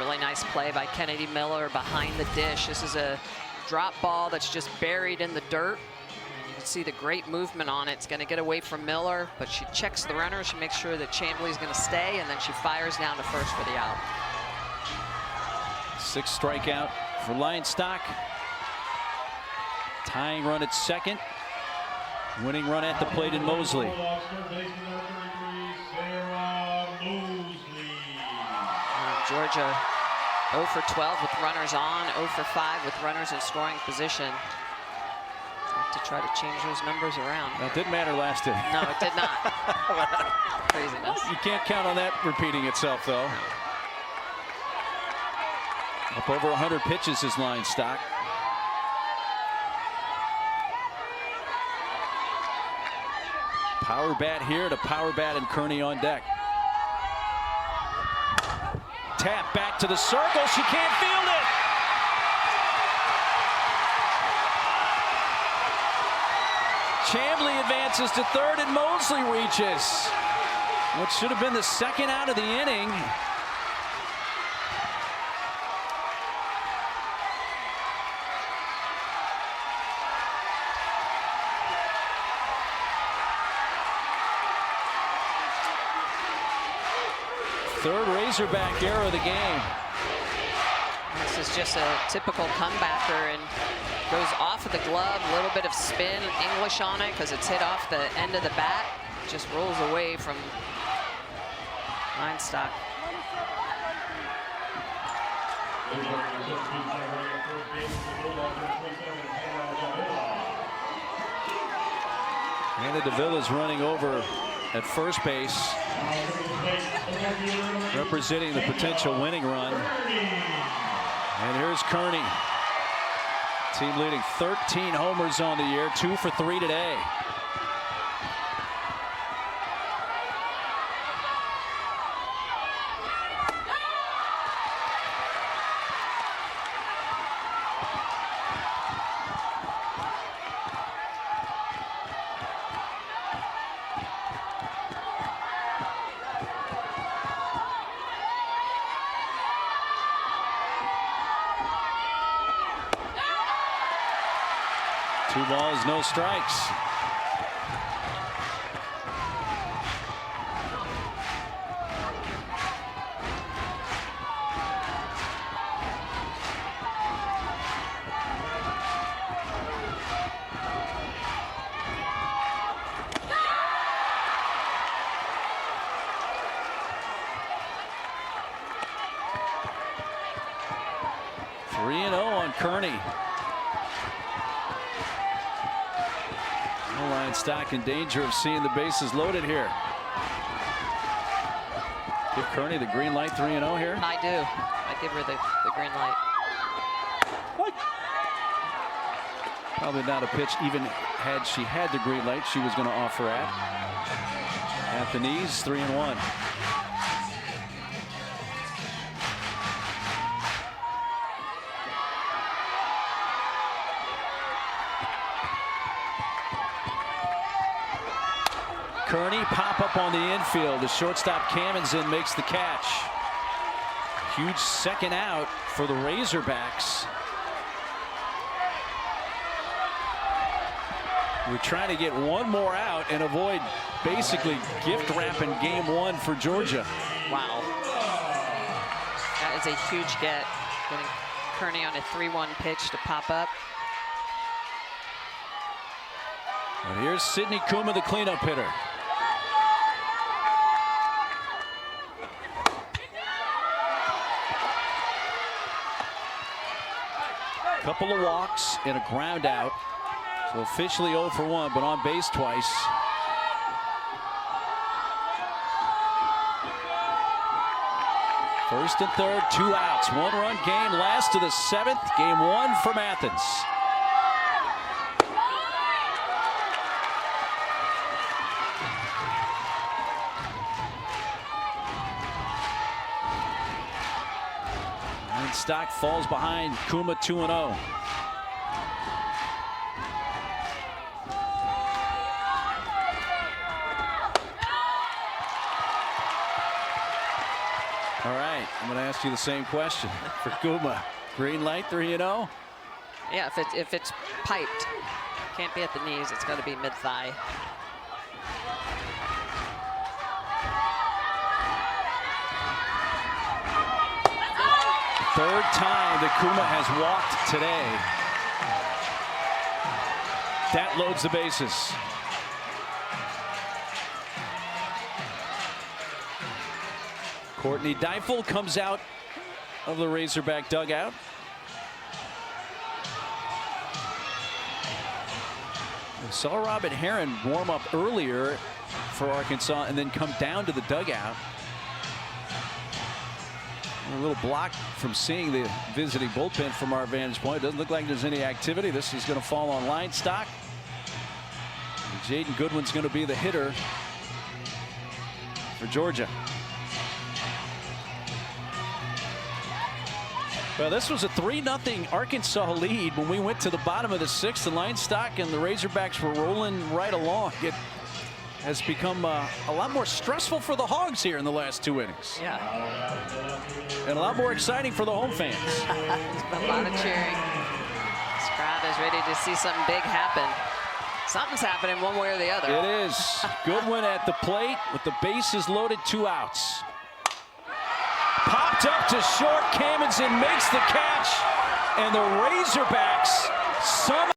S2: Really nice play by Kennedy Miller behind the dish. This is a drop ball that's just buried in the dirt. You can see the great movement on it. It's going to get away from Miller, but she checks the runner. She makes sure that Chamblee is going to stay, and then she fires down to first for the out.
S1: 6th strikeout for Lionstock. Tying run at second. Winning run at the plate in Mosley.
S2: Georgia 0 for 12 with runners on, 0 for 5 with runners in scoring position. Have to try to change those numbers around.
S1: That didn't matter last inning.
S2: No, it did not. Craziness.
S1: You can't count on that repeating itself, though. Up over 100 pitches is Lionstock. Power bat here to power bat and Kearney on deck. Tap back to the circle. She can't field it. Chamblee advances to third and Mosley reaches. What should have been the second out of the inning. Third Razorback error of the game.
S2: This is just a typical comebacker and goes off of the glove. A little bit of spin, English on it because it's hit off the end of the bat. Just rolls away from Lionstock.
S1: Anna Davila's running over at first base, representing the potential winning run. And here's Kearney. Team leading 13 homers on the year, 2 for 3 today. Two balls, no strikes. Three and 0 on Kearney. Lionstock in danger of seeing the bases loaded here. Give Kearney the green light, 3-0 here.
S2: I do. I give her the green light.
S1: What? Probably not a pitch, even had she had the green light, she was going to offer at the knees, 3-1. Kearney pop up on the infield. The shortstop Kamenzen makes the catch. Huge second out for the Razorbacks. We're trying to get one more out and avoid basically gift wrapping game one for Georgia.
S2: Wow. That is a huge get. Getting Kearney on a 3-1 pitch to pop up.
S1: And here's Sydney Kuma, the cleanup hitter. Couple of walks and a ground out. So officially 0 for 1, but on base twice. First and third, 2 outs. 1-run game, last of the 7th. Game 1 from Athens. Stock falls behind Kuma 2-0. All right. I'm going to ask you the same question for Kuma. Green light, 3-0.
S2: Yeah, if it's piped, can't be at the knees. It's got to be mid-thigh.
S1: Third time that Kuma has walked today. That loads the bases. Courtney Deifel comes out of the Razorback dugout. We saw Robin Herron warm up earlier for Arkansas and then come down to the dugout. A little block from seeing the visiting bullpen from our vantage point. Doesn't look like there's any activity. This is going to fall on line stock. Jaden Goodwin's going to be the hitter for Georgia. Well, this was a 3-0 Arkansas lead when we went to the bottom of the 6th. And line stock and the Razorbacks were rolling right along. It has become a lot more stressful for the Hogs here in the last 2 innings.
S2: Yeah.
S1: And a lot more exciting for the home fans.
S2: There's been a lot of cheering. This crowd is ready to see something big happen. Something's happening one way or the other.
S1: It is. Goodwin at the plate with the bases loaded, 2 outs. Popped up to short. Kamenson makes the catch. And the Razorbacks somehow